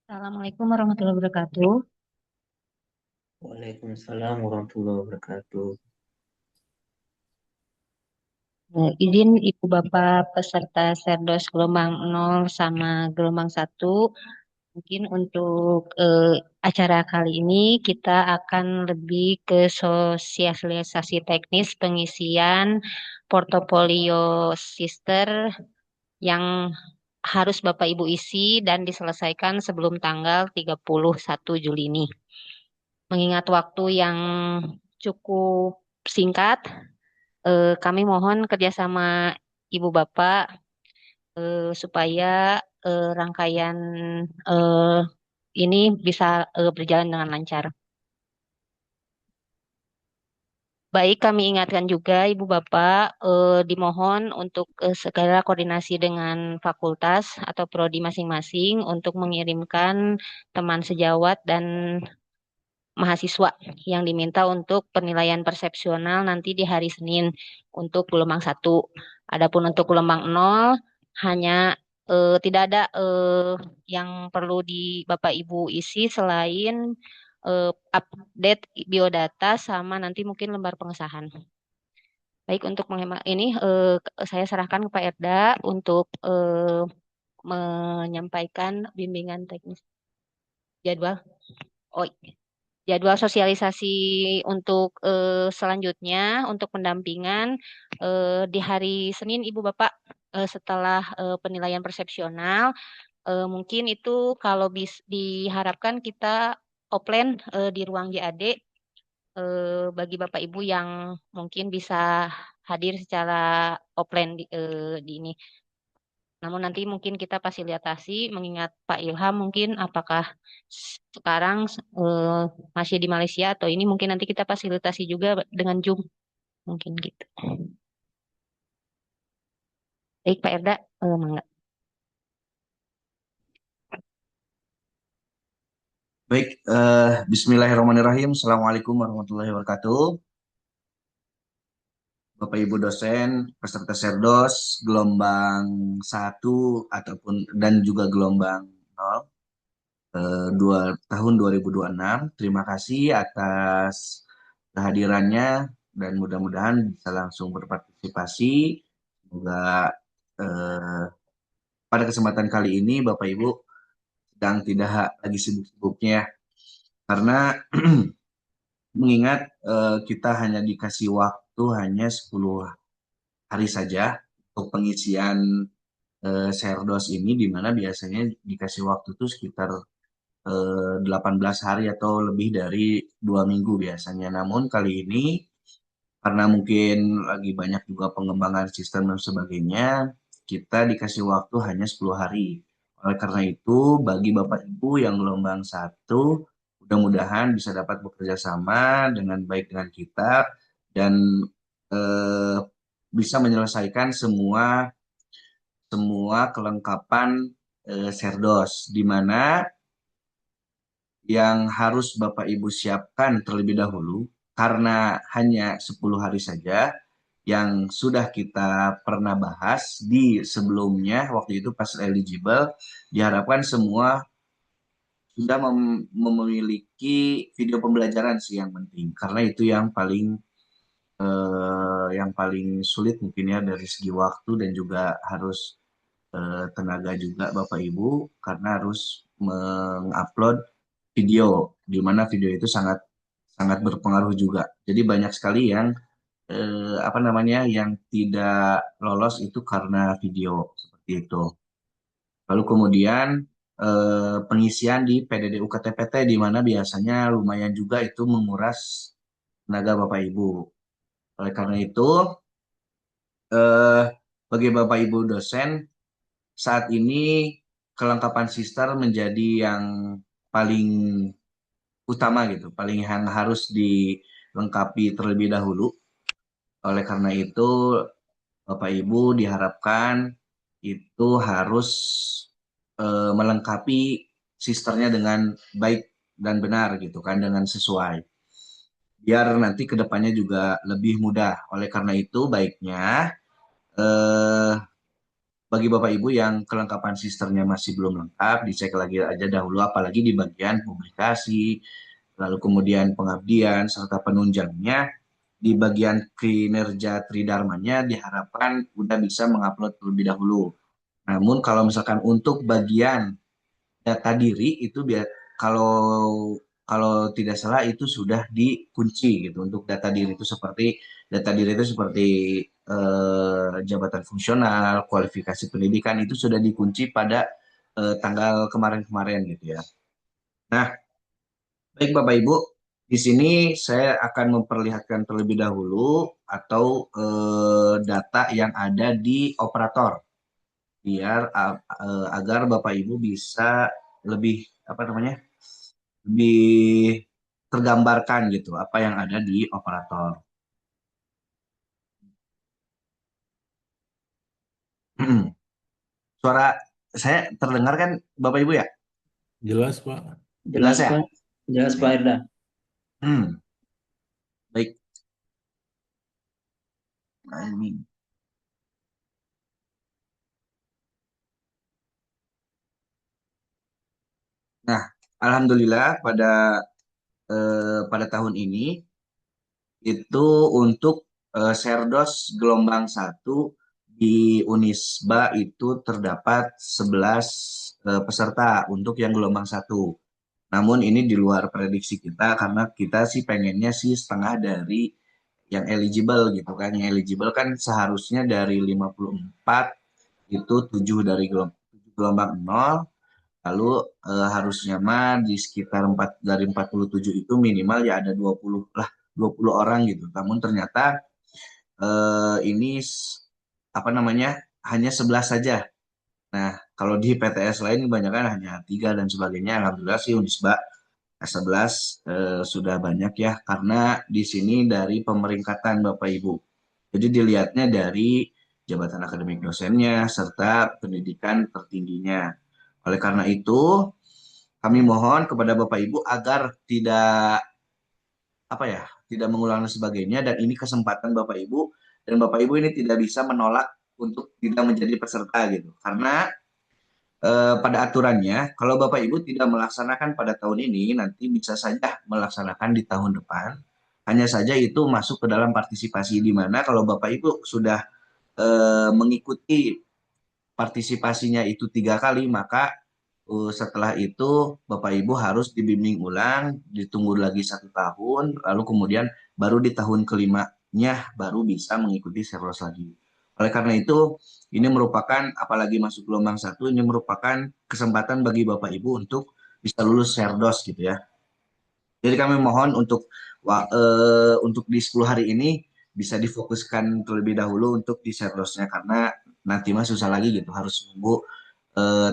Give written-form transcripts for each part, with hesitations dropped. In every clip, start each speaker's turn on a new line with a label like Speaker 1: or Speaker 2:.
Speaker 1: Assalamualaikum warahmatullahi wabarakatuh.
Speaker 2: Waalaikumsalam warahmatullahi wabarakatuh.
Speaker 1: Izin Ibu Bapak peserta Serdos gelombang 0 sama gelombang 1. Mungkin untuk acara kali ini kita akan lebih ke sosialisasi teknis pengisian portofolio sister yang harus Bapak Ibu isi dan diselesaikan sebelum tanggal 31 Juli ini. Mengingat waktu yang cukup singkat, kami mohon kerjasama Ibu Bapak supaya rangkaian eh, ini bisa berjalan dengan lancar. Baik, kami ingatkan juga Ibu Bapak dimohon untuk segera koordinasi dengan fakultas atau prodi masing-masing untuk mengirimkan teman sejawat dan mahasiswa yang diminta untuk penilaian persepsional nanti di hari Senin untuk gelombang 1. Adapun untuk gelombang 0 hanya tidak ada yang perlu di Bapak Ibu isi selain update biodata sama nanti mungkin lembar pengesahan. Baik, untuk menghemat ini saya serahkan ke Pak Erda untuk menyampaikan bimbingan teknis jadwal. Oh, jadwal sosialisasi untuk selanjutnya untuk pendampingan di hari Senin Ibu Bapak setelah penilaian persepsional mungkin itu kalau diharapkan kita offline di ruang JAD bagi Bapak Ibu yang mungkin bisa hadir secara offline di ini. Namun nanti mungkin kita fasilitasi mengingat Pak Ilham mungkin apakah sekarang eh, masih di Malaysia atau ini mungkin nanti kita fasilitasi juga dengan Zoom mungkin gitu. Baik Pak Erda, mangga.
Speaker 2: Baik, Bismillahirrahmanirrahim. Assalamualaikum warahmatullahi wabarakatuh. Bapak Ibu dosen, peserta Serdos, gelombang satu ataupun dan juga gelombang 0, tahun 2026. Terima kasih atas kehadirannya dan mudah-mudahan bisa langsung berpartisipasi. Semoga eh, pada kesempatan kali ini Bapak Ibu sedang tidak lagi sibuk-sibuknya karena mengingat kita hanya dikasih waktu hanya 10 hari saja untuk pengisian Serdos ini, di mana biasanya dikasih waktu itu sekitar 18 hari atau lebih dari 2 minggu biasanya. Namun kali ini karena mungkin lagi banyak juga pengembangan sistem dan sebagainya, kita dikasih waktu hanya 10 hari. Oleh karena itu, bagi Bapak Ibu yang gelombang satu, mudah-mudahan bisa dapat bekerja sama dengan baik dengan kita dan eh, bisa menyelesaikan semua semua kelengkapan Serdos, di mana yang harus Bapak Ibu siapkan terlebih dahulu karena hanya 10 hari saja yang sudah kita pernah bahas di sebelumnya waktu itu pas eligible diharapkan semua sudah memiliki video pembelajaran sih yang penting karena itu yang paling sulit mungkin ya dari segi waktu dan juga harus tenaga juga Bapak Ibu karena harus mengupload video di mana video itu sangat sangat berpengaruh juga. Jadi banyak sekali yang apa namanya yang tidak lolos itu karena video seperti itu. Lalu kemudian pengisian di PDD UKTPT di mana biasanya lumayan juga itu menguras tenaga Bapak Ibu. Oleh karena itu eh, bagi Bapak Ibu dosen saat ini kelengkapan sister menjadi yang paling utama gitu, paling yang harus dilengkapi terlebih dahulu. Oleh karena itu, Bapak Ibu diharapkan itu harus melengkapi sisternya dengan baik dan benar gitu kan, dengan sesuai. Biar nanti ke depannya juga lebih mudah. Oleh karena itu, baiknya eh, bagi Bapak Ibu yang kelengkapan sistemnya masih belum lengkap, dicek lagi aja dahulu, apalagi di bagian publikasi, lalu kemudian pengabdian, serta penunjangnya. Di bagian kinerja Tridharmanya diharapkan udah bisa mengupload terlebih dahulu. Namun kalau misalkan untuk bagian data diri itu kalau kalau tidak salah itu sudah dikunci gitu. Untuk data diri itu seperti jabatan fungsional, kualifikasi pendidikan itu sudah dikunci pada tanggal kemarin-kemarin gitu ya. Nah, baik Bapak Ibu, di sini saya akan memperlihatkan terlebih dahulu atau data yang ada di operator biar agar Bapak Ibu bisa lebih apa namanya? Lebih tergambarkan gitu apa yang ada di operator. Suara saya terdengar kan Bapak Ibu ya?
Speaker 3: Jelas, Pak.
Speaker 2: Jelas
Speaker 4: Jelas
Speaker 2: ya?
Speaker 4: Pak, jelas
Speaker 2: Oke.
Speaker 4: Pak Irda.
Speaker 2: Hmm, baik. Nah, ini. Nah, alhamdulillah pada tahun ini itu untuk Serdos gelombang satu di Unisba itu terdapat 11 peserta untuk yang gelombang satu. Namun ini di luar prediksi kita karena kita sih pengennya sih setengah dari yang eligible gitu kan. Yang eligible kan seharusnya dari 54 itu 7 dari gelombang nol. Lalu harusnya mah di sekitar 4 dari 47 itu minimal ya ada 20 lah, 20 orang gitu. Namun ternyata ini apa namanya? Hanya 11 saja. Nah, kalau di PTS lain kebanyakan hanya 3 dan sebagainya. Alhamdulillah sih Unisba S11 sudah banyak ya karena di sini dari pemeringkatan Bapak Ibu. Jadi dilihatnya dari jabatan akademik dosennya serta pendidikan tertingginya. Oleh karena itu, kami mohon kepada Bapak Ibu agar tidak apa ya, tidak mengulang dan sebagainya dan ini kesempatan Bapak Ibu dan Bapak Ibu ini tidak bisa menolak untuk tidak menjadi peserta gitu. Karena pada aturannya kalau Bapak Ibu tidak melaksanakan pada tahun ini nanti bisa saja melaksanakan di tahun depan. Hanya saja itu masuk ke dalam partisipasi di mana kalau Bapak Ibu sudah mengikuti partisipasinya itu 3 kali, maka setelah itu Bapak Ibu harus dibimbing ulang, ditunggu lagi 1 tahun, lalu kemudian baru di tahun kelimanya baru bisa mengikuti serlos lagi. Oleh karena itu, ini merupakan, apalagi masuk gelombang satu, ini merupakan kesempatan bagi Bapak Ibu untuk bisa lulus serdos gitu ya. Jadi kami mohon untuk di 10 hari ini bisa difokuskan terlebih dahulu untuk di serdosnya karena nanti mah susah lagi gitu harus nunggu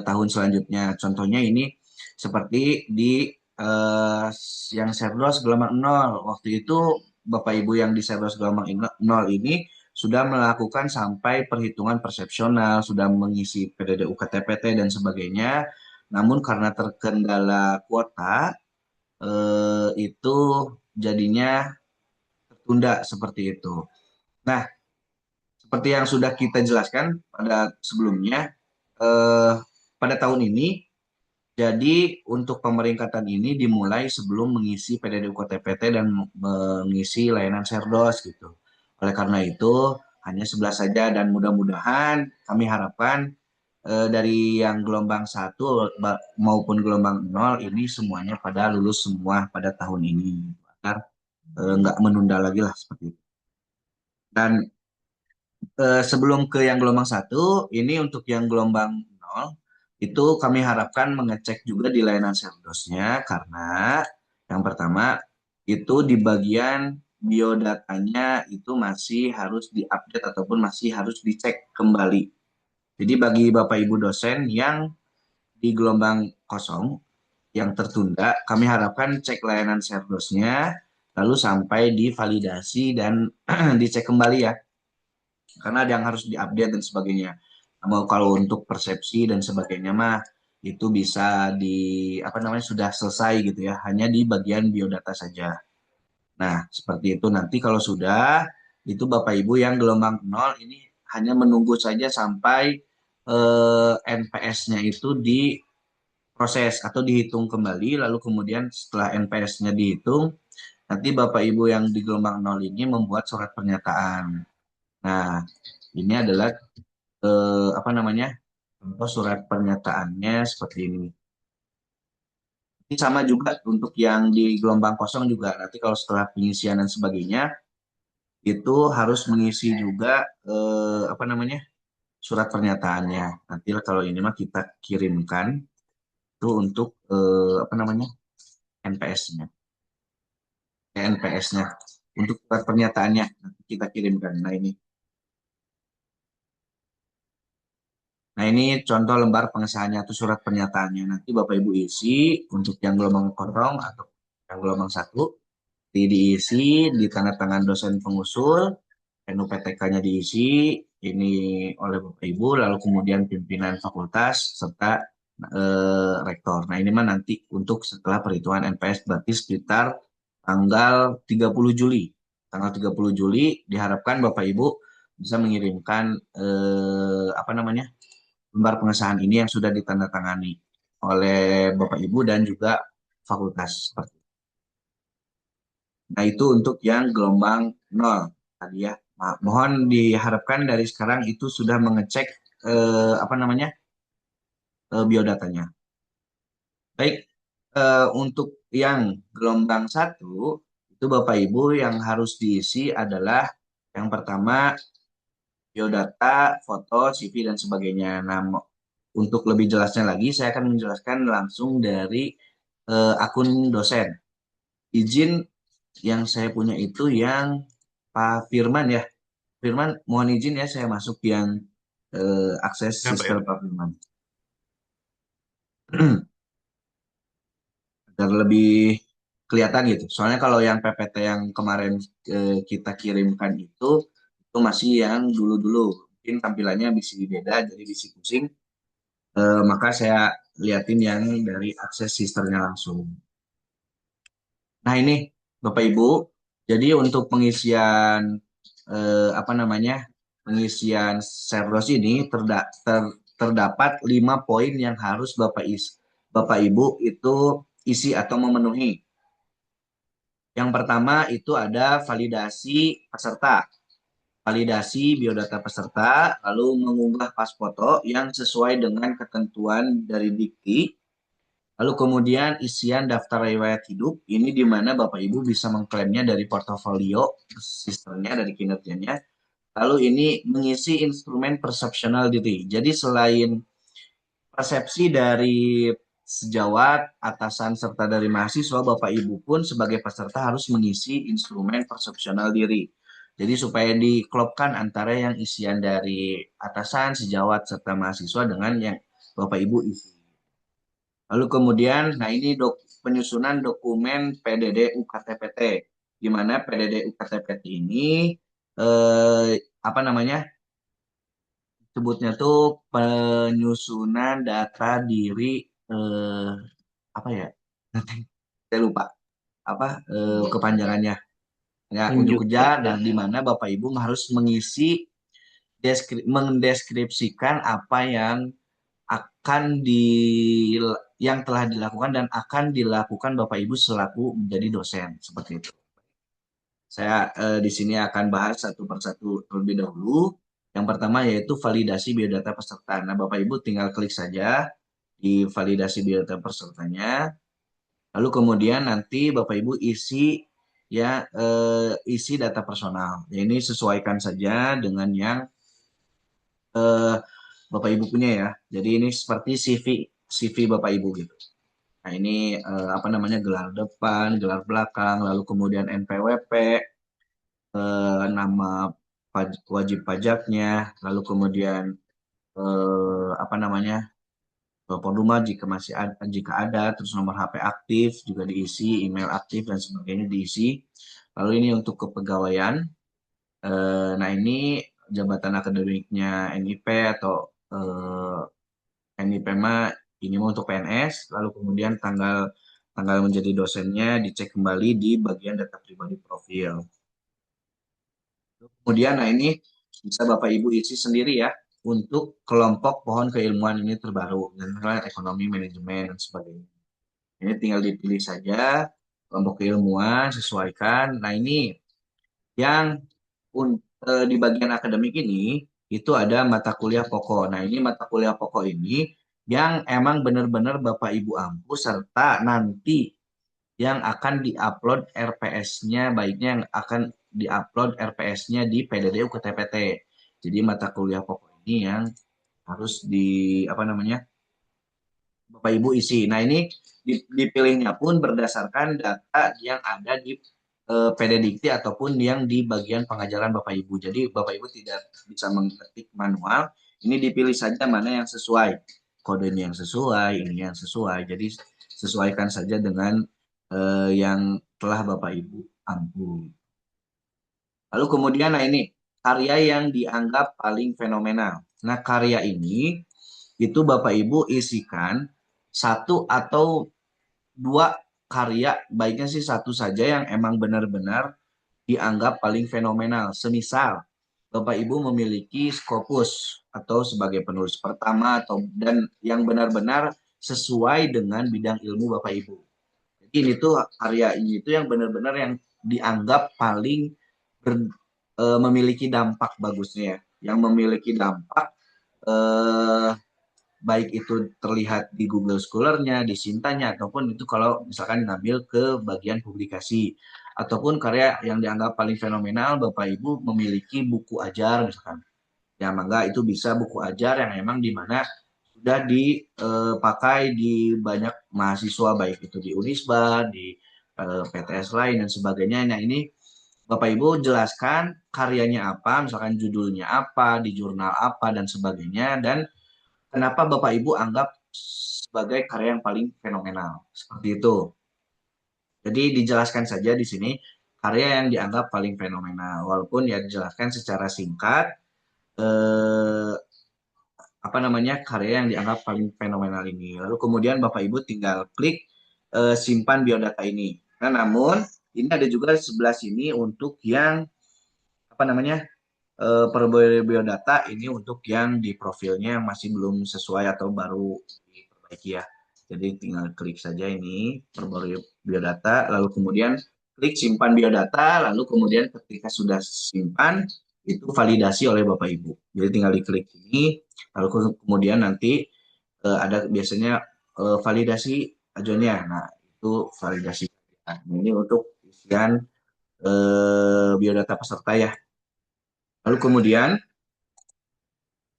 Speaker 2: tahun selanjutnya. Contohnya ini seperti di eh, yang serdos gelombang nol. Waktu itu Bapak Ibu yang di serdos gelombang nol ini sudah melakukan sampai perhitungan persepsional, sudah mengisi PDD UKTPT dan sebagainya. Namun karena terkendala kuota itu jadinya tertunda seperti itu. Nah, seperti yang sudah kita jelaskan pada sebelumnya, eh, pada tahun ini, jadi untuk pemeringkatan ini dimulai sebelum mengisi PDD UKTPT dan mengisi layanan Serdos gitu. Oleh karena itu, hanya 11 saja dan mudah-mudahan kami harapkan dari yang gelombang satu maupun gelombang nol ini semuanya pada lulus semua pada tahun ini agar nggak menunda lagi lah seperti itu. Dan sebelum ke yang gelombang satu, ini untuk yang gelombang nol itu kami harapkan mengecek juga di layanan Serdosnya karena yang pertama itu di bagian biodatanya itu masih harus diupdate ataupun masih harus dicek kembali. Jadi bagi Bapak Ibu dosen yang di gelombang kosong yang tertunda, kami harapkan cek layanan Serdosnya lalu sampai divalidasi dan dicek kembali ya. Karena ada yang harus diupdate dan sebagainya. Mau kalau untuk persepsi dan sebagainya mah itu bisa apa namanya sudah selesai gitu ya, hanya di bagian biodata saja. Nah, seperti itu nanti kalau sudah itu Bapak Ibu yang gelombang nol ini hanya menunggu saja sampai NPS-nya itu diproses atau dihitung kembali, lalu kemudian setelah NPS-nya dihitung, nanti Bapak Ibu yang di gelombang 0 ini membuat surat pernyataan. Nah, ini adalah apa namanya? Contoh surat pernyataannya seperti ini. Ini sama juga untuk yang di gelombang kosong juga. Nanti kalau setelah pengisian dan sebagainya, itu harus mengisi juga apa namanya? Surat pernyataannya. Nanti kalau ini mah kita kirimkan itu untuk apa namanya? NPS-nya. NPS-nya. Untuk surat pernyataannya nanti kita kirimkan. Nah, ini contoh lembar pengesahannya atau surat pernyataannya. Nanti Bapak Ibu isi untuk yang gelombang kosong atau yang gelombang satu, diisi, ditandatangan dosen pengusul, NUPTK-nya diisi, ini oleh Bapak Ibu, lalu kemudian pimpinan fakultas, serta rektor. Nah, ini mah nanti untuk setelah perhitungan NPS, berarti sekitar tanggal 30 Juli. Tanggal 30 Juli diharapkan Bapak Ibu bisa mengirimkan apa namanya? Lembar pengesahan ini yang sudah ditandatangani oleh Bapak Ibu dan juga fakultas. Nah, itu untuk yang gelombang 0 tadi ya. Nah, mohon diharapkan dari sekarang itu sudah mengecek apa namanya? Biodatanya. Baik, untuk yang gelombang satu itu Bapak Ibu yang harus diisi adalah yang pertama biodata, foto, CV dan sebagainya. Nah, untuk lebih jelasnya lagi saya akan menjelaskan langsung dari akun dosen. Izin yang saya punya itu yang Pak Firman ya. Firman, mohon izin ya saya masuk yang akses
Speaker 3: Ya, Pak, ya.
Speaker 2: sistem Pak Firman. Agar lebih kelihatan gitu. Soalnya kalau yang PPT yang kemarin kita kirimkan itu masih yang dulu-dulu. Mungkin tampilannya bisa beda, jadi bisa pusing. Maka saya liatin yang dari akses sistemnya langsung. Nah ini Bapak Ibu, jadi untuk pengisian apa namanya pengisian Serdos ini terdapat 5 poin yang harus Bapak Ibu itu isi atau memenuhi. Yang pertama itu ada validasi peserta, validasi biodata peserta, lalu mengunggah pas foto yang sesuai dengan ketentuan dari Dikti. Lalu kemudian isian daftar riwayat hidup, ini di mana Bapak Ibu bisa mengklaimnya dari portofolio sistemnya, dari kinerjanya. Lalu ini mengisi instrumen persepsional diri. Jadi selain persepsi dari sejawat, atasan, serta dari mahasiswa, Bapak Ibu pun sebagai peserta harus mengisi instrumen persepsional diri. Jadi supaya diklopkan antara yang isian dari atasan, sejawat, serta mahasiswa dengan yang Bapak Ibu isi. Lalu kemudian, nah ini penyusunan dokumen PDD UKTPT, di mana PDD UKTPT ini apa namanya sebutnya tuh penyusunan data diri eh, apa ya? Saya lupa apa kepanjangannya. Ya, unjuk kerja dan di mana Bapak Ibu harus mengisi mendeskripsikan apa yang akan yang telah dilakukan dan akan dilakukan Bapak Ibu selaku menjadi dosen seperti itu. Saya di sini akan bahas satu persatu terlebih dahulu. Yang pertama yaitu validasi biodata peserta. Nah, Bapak Ibu tinggal klik saja di validasi biodata pesertanya. Lalu kemudian nanti Bapak Ibu isi data personal. Ya, ini sesuaikan saja dengan yang eh, Bapak Ibu punya ya. Jadi ini seperti CV Bapak Ibu gitu. Nah, ini apa namanya gelar depan, gelar belakang, lalu kemudian NPWP, nama wajib pajaknya, lalu kemudian apa namanya Poluma jika masih ada, jika ada, terus nomor HP aktif juga diisi, email aktif dan sebagainya diisi. Lalu ini untuk kepegawaian. Nah ini jabatan akademiknya NIP atau NIP mah ini mau untuk PNS. Lalu kemudian tanggal tanggal menjadi dosennya dicek kembali di bagian data pribadi profil. Kemudian, nah ini bisa Bapak Ibu isi sendiri ya. untuk kelompok pohon keilmuan ini terbaru, misalnya ekonomi, manajemen, dan sebagainya. Ini tinggal dipilih saja kelompok keilmuan, sesuaikan. Nah ini yang di bagian akademik ini itu ada mata kuliah pokok. Nah ini mata kuliah pokok ini yang emang benar-benar Bapak Ibu ampu serta nanti yang akan diupload RPS-nya, baiknya yang akan diupload RPS-nya di PDD UKTPT. Jadi mata kuliah pokok ini yang harus apa namanya Bapak Ibu isi. Nah ini dipilihnya pun berdasarkan data yang ada di PD Dikti ataupun yang di bagian pengajaran Bapak Ibu. Jadi Bapak Ibu tidak bisa mengetik manual. Ini dipilih saja mana yang sesuai, kodenya yang sesuai, ini yang sesuai. Jadi sesuaikan saja dengan yang telah Bapak Ibu ampu. Lalu kemudian, nah ini karya yang dianggap paling fenomenal. Nah karya ini itu Bapak Ibu isikan satu atau dua karya, baiknya sih satu saja yang emang benar-benar dianggap paling fenomenal. Semisal Bapak Ibu memiliki Scopus atau sebagai penulis pertama atau dan yang benar-benar sesuai dengan bidang ilmu Bapak Ibu. Jadi ini tuh karya ini tuh yang benar-benar yang dianggap paling memiliki dampak bagusnya ya. Yang memiliki dampak eh, baik itu terlihat di Google Scholar-nya, di Sintanya, ataupun itu kalau misalkan ngambil ke bagian publikasi. Ataupun karya yang dianggap paling fenomenal, Bapak Ibu memiliki buku ajar misalkan. Ya, mangga itu bisa buku ajar yang emang dimana sudah dipakai di banyak mahasiswa, baik itu di Unisba, di PTS lain, dan sebagainya. Nah, ini Bapak Ibu jelaskan karyanya apa, misalkan judulnya apa, di jurnal apa, dan sebagainya, dan kenapa Bapak Ibu anggap sebagai karya yang paling fenomenal. Seperti itu. Jadi dijelaskan saja di sini karya yang dianggap paling fenomenal. Walaupun ya dijelaskan secara singkat eh, apa namanya karya yang dianggap paling fenomenal ini. Lalu kemudian Bapak Ibu tinggal klik simpan biodata ini. Nah, namun ini ada juga sebelah sini untuk yang apa namanya per biodata ini untuk yang di profilnya masih belum sesuai atau baru diperbaiki ya. Jadi tinggal klik saja ini perbarui biodata, lalu kemudian klik simpan biodata, lalu kemudian ketika sudah simpan itu validasi oleh Bapak Ibu. Jadi tinggal diklik ini, lalu kemudian nanti ada biasanya validasi ajonya. Nah itu validasi. Nah, ini untuk isian biodata peserta ya. Lalu kemudian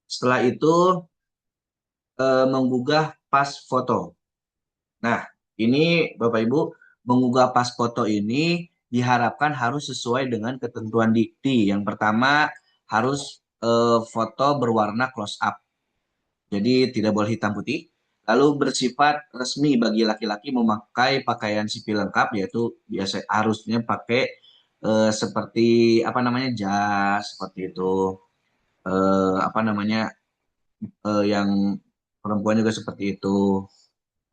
Speaker 2: setelah itu menggugah pas foto. Nah, ini Bapak Ibu menggugah pas foto ini diharapkan harus sesuai dengan ketentuan dikti. Yang pertama harus foto berwarna close up. Jadi tidak boleh hitam putih. Lalu bersifat resmi bagi laki-laki memakai pakaian sipil lengkap yaitu biasa harusnya pakai seperti apa namanya jas seperti itu. Apa namanya yang perempuan juga seperti itu.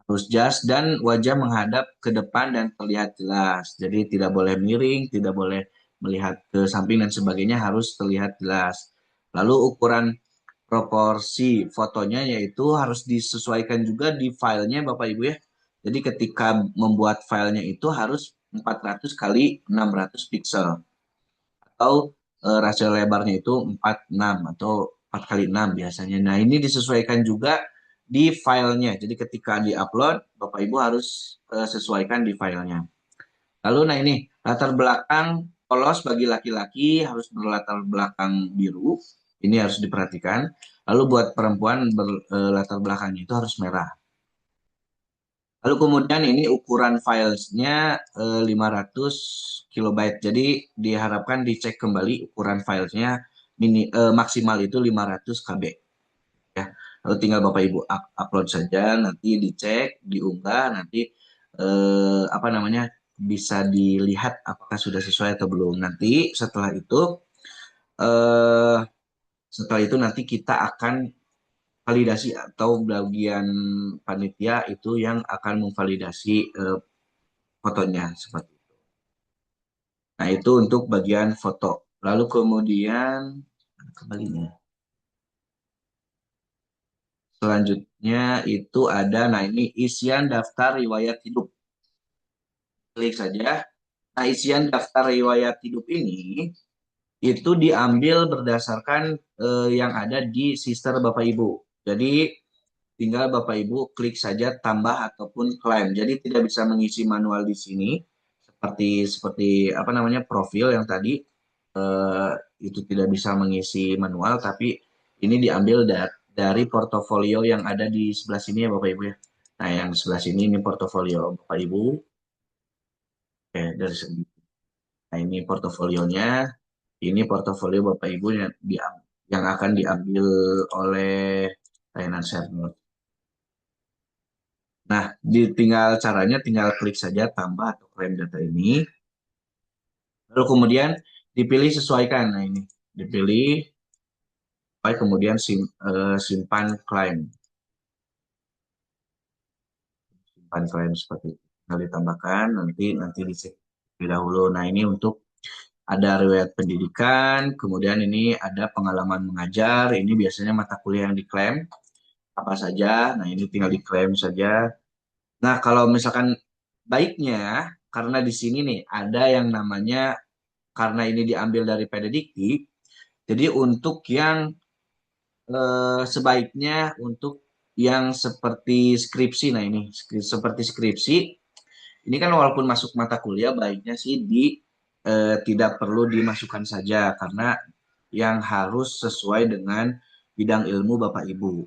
Speaker 2: Harus jas dan wajah menghadap ke depan dan terlihat jelas. Jadi tidak boleh miring, tidak boleh melihat ke samping dan sebagainya harus terlihat jelas. Lalu ukuran proporsi fotonya yaitu harus disesuaikan juga di filenya Bapak Ibu ya. Jadi ketika membuat filenya itu harus 400 kali 600 pixel atau rasio lebarnya itu 46 atau 4 kali 6 biasanya. Nah, ini disesuaikan juga di filenya. Jadi ketika di-upload, Bapak Ibu harus sesuaikan di filenya. Lalu nah ini, latar belakang polos bagi laki-laki harus berlatar belakang biru. Ini harus diperhatikan. Lalu buat perempuan latar belakangnya itu harus merah. Lalu kemudian ini ukuran filesnya 500 kilobyte. Jadi diharapkan dicek kembali ukuran filesnya maksimal itu 500 KB. Ya. Lalu tinggal Bapak Ibu upload saja, nanti dicek, diunggah, nanti apa namanya bisa dilihat apakah sudah sesuai atau belum. Nanti eh, setelah itu nanti kita akan validasi atau bagian panitia itu yang akan memvalidasi fotonya seperti itu. Nah, itu untuk bagian foto. Lalu kemudian kembalinya. Selanjutnya itu ada, nah ini isian daftar riwayat hidup. Klik saja. Nah, isian daftar riwayat hidup ini itu diambil berdasarkan yang ada di sister Bapak Ibu. Jadi tinggal Bapak Ibu klik saja tambah ataupun klaim. Jadi tidak bisa mengisi manual di sini seperti seperti apa namanya profil yang tadi eh, itu tidak bisa mengisi manual, tapi ini diambil dari portofolio yang ada di sebelah sini ya Bapak Ibu ya. Nah, yang sebelah sini ini portofolio Bapak Ibu. Oke, dari sini. Nah, ini portofolionya. Ini portofolio Bapak Ibu yang akan diambil oleh layanan Share. Nah, caranya tinggal klik saja tambah atau klaim data ini. Lalu kemudian dipilih sesuaikan. Nah, ini dipilih kemudian simpan klaim. Simpan klaim seperti itu. Tinggal ditambahkan nanti dicek terlebih dahulu. Nah, ini untuk ada riwayat pendidikan, kemudian ini ada pengalaman mengajar, ini biasanya mata kuliah yang diklaim apa saja. Nah, ini tinggal diklaim saja. Nah, kalau misalkan baiknya, karena di sini nih ada yang namanya, karena ini diambil dari Pededikti, jadi untuk yang sebaiknya untuk yang seperti skripsi, nah ini seperti skripsi, ini kan walaupun masuk mata kuliah, baiknya sih tidak perlu dimasukkan saja, karena yang harus sesuai dengan bidang ilmu Bapak Ibu.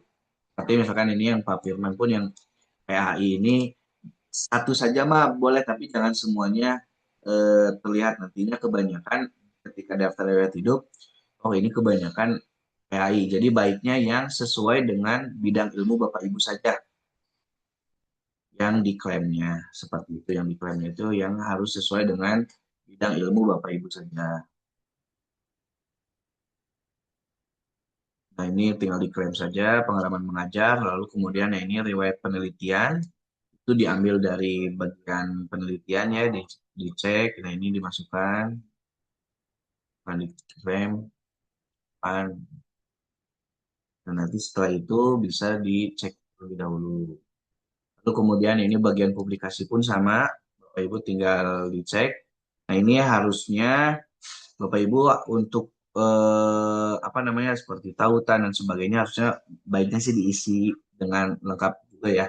Speaker 2: Tapi misalkan ini yang Pak Firman pun yang PAI ini satu saja mah boleh, tapi jangan semuanya terlihat, nantinya kebanyakan ketika daftar riwayat hidup, oh ini kebanyakan PAI. Jadi baiknya yang sesuai dengan bidang ilmu Bapak Ibu saja yang diklaimnya. Seperti itu, yang diklaimnya itu yang harus sesuai dengan bidang ilmu Bapak Ibu saja. Nah, ini tinggal diklaim saja pengalaman mengajar, lalu kemudian ya ini riwayat penelitian itu diambil dari bagian penelitian ya, dicek, nah ini dimasukkan, nah diklaim, dan nanti setelah itu bisa dicek terlebih dahulu. Lalu kemudian ini bagian publikasi pun sama, Bapak Ibu tinggal dicek. Nah, ini harusnya Bapak Ibu untuk apa namanya seperti tautan dan sebagainya harusnya baiknya sih diisi dengan lengkap juga ya.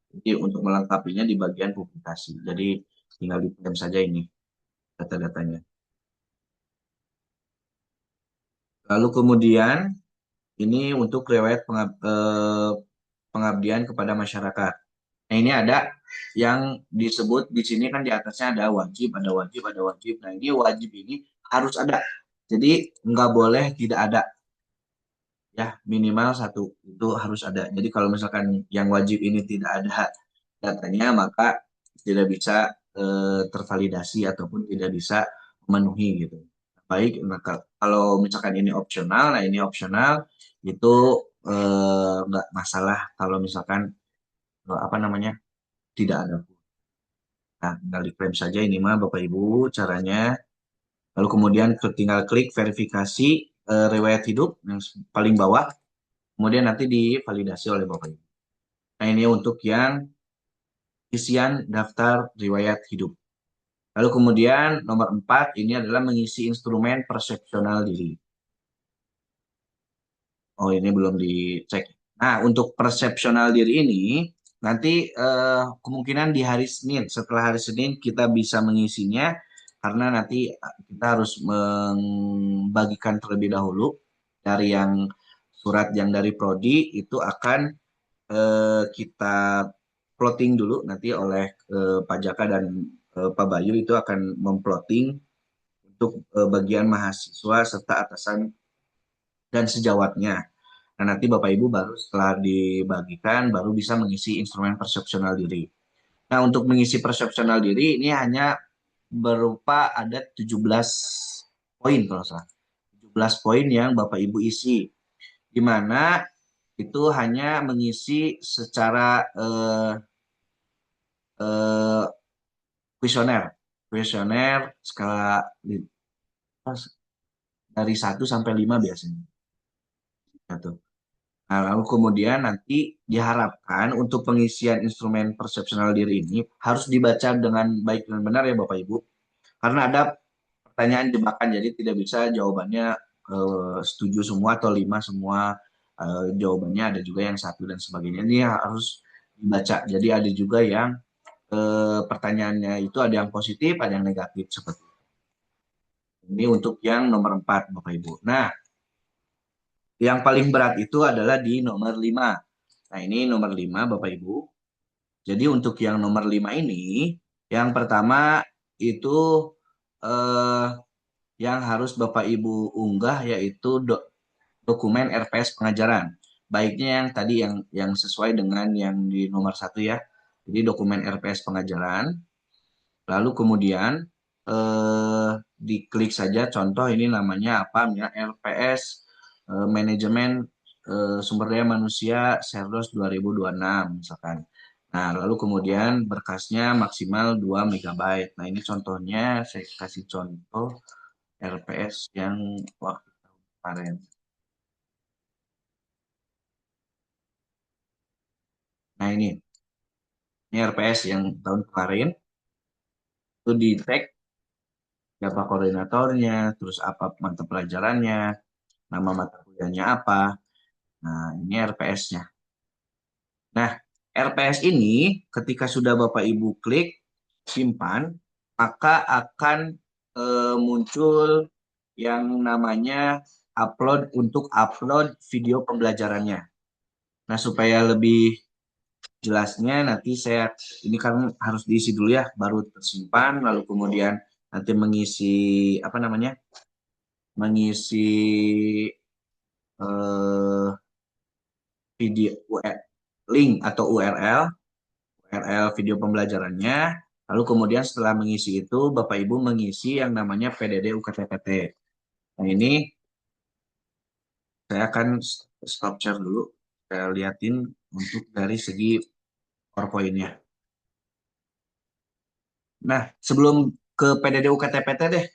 Speaker 2: Jadi untuk melengkapinya di bagian publikasi. Jadi tinggal diklaim saja ini data-datanya. Lalu kemudian ini untuk riwayat pengabdian kepada masyarakat. Nah, ini ada yang disebut di sini kan di atasnya ada wajib, ada wajib, ada wajib. Nah, ini wajib ini harus ada. Jadi nggak boleh tidak ada. Ya, minimal satu itu harus ada. Jadi kalau misalkan yang wajib ini tidak ada datanya, maka tidak bisa tervalidasi ataupun tidak bisa memenuhi gitu. Baik, maka kalau misalkan ini opsional, nah ini opsional itu nggak masalah kalau misalkan apa namanya tidak ada. Nah, tinggal diklaim saja ini mah Bapak Ibu caranya. Lalu kemudian tinggal klik verifikasi riwayat hidup yang paling bawah. Kemudian nanti divalidasi oleh Bapak Ibu. Nah, ini untuk yang isian daftar riwayat hidup. Lalu kemudian nomor 4 ini adalah mengisi instrumen persepsional diri. Oh, ini belum dicek. Nah, untuk persepsional diri ini nanti kemungkinan di hari Senin, setelah hari Senin kita bisa mengisinya karena nanti kita harus membagikan terlebih dahulu dari yang surat yang dari Prodi itu akan kita plotting dulu nanti oleh Pak Jaka dan Pak Bayu itu akan memplotting untuk bagian mahasiswa serta atasan dan sejawatnya. Nah, nanti Bapak Ibu baru setelah dibagikan baru bisa mengisi instrumen persepsional diri. Nah, untuk mengisi persepsional diri ini hanya berupa ada 17 poin kalau salah. 17 poin yang Bapak Ibu isi. Di mana itu hanya mengisi secara eh, kuesioner. Kuesioner skala dari 1 sampai 5 biasanya. Satu. Nah, lalu kemudian nanti diharapkan untuk pengisian instrumen persepsional diri ini harus dibaca dengan baik dan benar ya Bapak Ibu. Karena ada pertanyaan jebakan, jadi tidak bisa jawabannya setuju semua atau lima semua. Jawabannya ada juga yang satu dan sebagainya. Ini harus dibaca. Jadi ada juga yang pertanyaannya itu ada yang positif, ada yang negatif seperti itu. Ini untuk yang nomor 4 Bapak Ibu. Nah, yang paling berat itu adalah di nomor 5. Nah, ini nomor 5 Bapak Ibu. Jadi untuk yang nomor 5 ini, yang pertama itu eh, yang harus Bapak Ibu unggah yaitu dokumen RPS pengajaran. Baiknya yang tadi yang sesuai dengan yang di nomor 1 ya. Jadi dokumen RPS pengajaran. Lalu kemudian diklik saja contoh ini namanya apa ya RPS Manajemen Sumber Daya Manusia Serdos 2026 misalkan. Nah, lalu kemudian berkasnya maksimal 2 MB. Nah, ini contohnya saya kasih contoh RPS yang waktu kemarin. Nah, ini RPS yang tahun kemarin itu di tag siapa koordinatornya, terus apa mata pelajarannya, nama mata kuliahnya apa. Nah, ini RPS-nya. Nah, RPS ini ketika sudah Bapak Ibu klik simpan, maka akan muncul yang namanya upload video pembelajarannya. Nah, supaya lebih jelasnya nanti ini kan harus diisi dulu ya, baru tersimpan, lalu kemudian nanti mengisi apa namanya? Mengisi eh, video link atau URL video pembelajarannya. Lalu kemudian setelah mengisi itu, Bapak Ibu mengisi yang namanya PDD UKTPT. Nah, ini saya akan stop share dulu. Saya liatin untuk dari segi PowerPoint-nya. Nah, sebelum ke PDD UKTPT deh,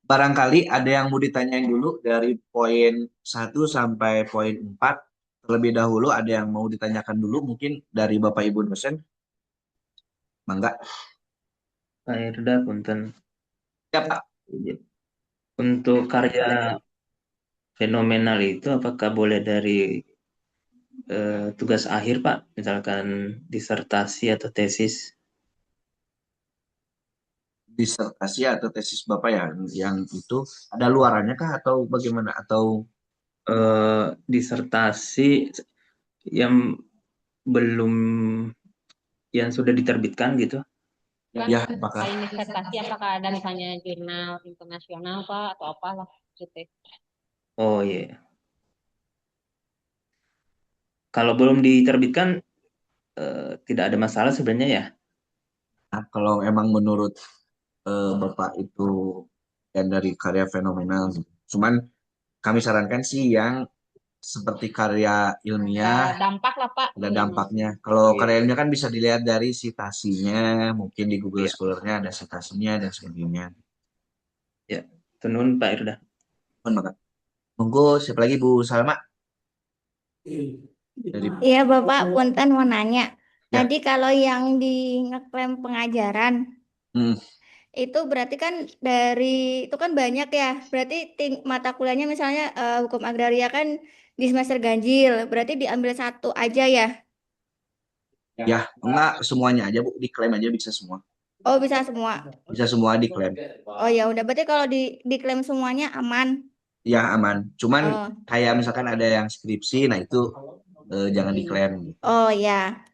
Speaker 2: barangkali ada yang mau ditanyain dulu dari poin 1 sampai poin 4. Terlebih dahulu ada yang mau ditanyakan dulu mungkin dari Bapak Ibu dosen. Mangga.
Speaker 4: Pak Irda, punten.
Speaker 2: Ya, Pak.
Speaker 4: Untuk karya fenomenal itu apakah boleh dari tugas akhir, Pak? Misalkan disertasi atau tesis?
Speaker 2: Disertasi atau tesis Bapak ya yang itu ada luarannya kah atau bagaimana atau
Speaker 4: Disertasi yang belum, yang sudah diterbitkan gitu?
Speaker 1: Kan
Speaker 2: ya apakah
Speaker 1: selain disertasi apakah ada misalnya jurnal internasional Pak atau apalah gitu.
Speaker 4: Oh iya. Kalau belum diterbitkan tidak ada masalah sebenarnya ya?
Speaker 2: nah, kalau emang menurut Bapak itu yang dari karya fenomenal gitu. Cuman kami sarankan sih yang seperti karya ilmiah
Speaker 1: Dampak lah Pak.
Speaker 2: ada
Speaker 1: Iya,
Speaker 2: dampaknya. Kalau
Speaker 4: Iya.
Speaker 2: karya ilmiah kan bisa dilihat dari citasinya, mungkin di Google
Speaker 4: Iya.
Speaker 2: Scholar-nya ada citasinya dan sebagainya.
Speaker 4: Ya, tenun Pak Irda.
Speaker 2: Mohon maaf. Monggo siapa lagi Bu Salma dari
Speaker 5: Iya Bapak, punten mau nanya.
Speaker 2: ya.
Speaker 5: Tadi kalau yang di ngeklaim pengajaran,
Speaker 2: Hmm,
Speaker 5: itu berarti kan dari, itu kan banyak ya. Berarti mata kuliahnya misalnya hukum agraria kan di semester ganjil, berarti diambil satu aja ya?
Speaker 2: ya enggak semuanya aja Bu, diklaim aja bisa semua.
Speaker 5: Oh bisa semua.
Speaker 2: Bisa semua diklaim.
Speaker 5: Oh ya udah, berarti kalau diklaim semuanya aman.
Speaker 2: Ya aman. Cuman
Speaker 5: Oh,
Speaker 2: kayak misalkan ada yang skripsi, nah itu jangan diklaim.
Speaker 5: oh ya.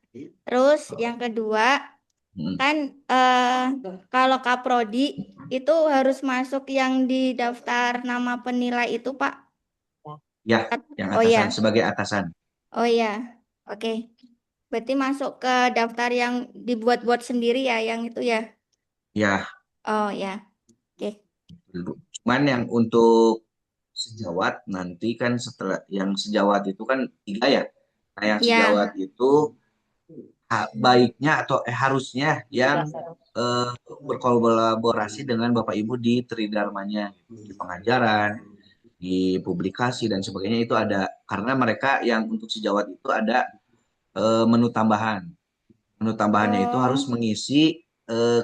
Speaker 5: Terus yang kedua
Speaker 2: Hmm.
Speaker 5: kan kalau kaprodi itu harus masuk yang di daftar nama penilai itu Pak.
Speaker 2: Ya, yang
Speaker 5: Oh
Speaker 2: atasan
Speaker 5: ya,
Speaker 2: sebagai atasan.
Speaker 5: oh ya, oke. Berarti masuk ke daftar yang dibuat-buat sendiri ya, yang itu ya.
Speaker 2: Ya,
Speaker 5: Oh ya, oke.
Speaker 2: cuman yang untuk sejawat nanti kan setelah yang sejawat itu kan 3 ya. Nah, yang
Speaker 5: Ya,
Speaker 2: sejawat itu baiknya atau harusnya yang berkolaborasi dengan Bapak Ibu di Tridharmanya, di pengajaran, di publikasi dan sebagainya itu ada karena mereka yang untuk sejawat itu ada menu tambahan. Menu tambahannya itu harus
Speaker 5: Oh,
Speaker 2: mengisi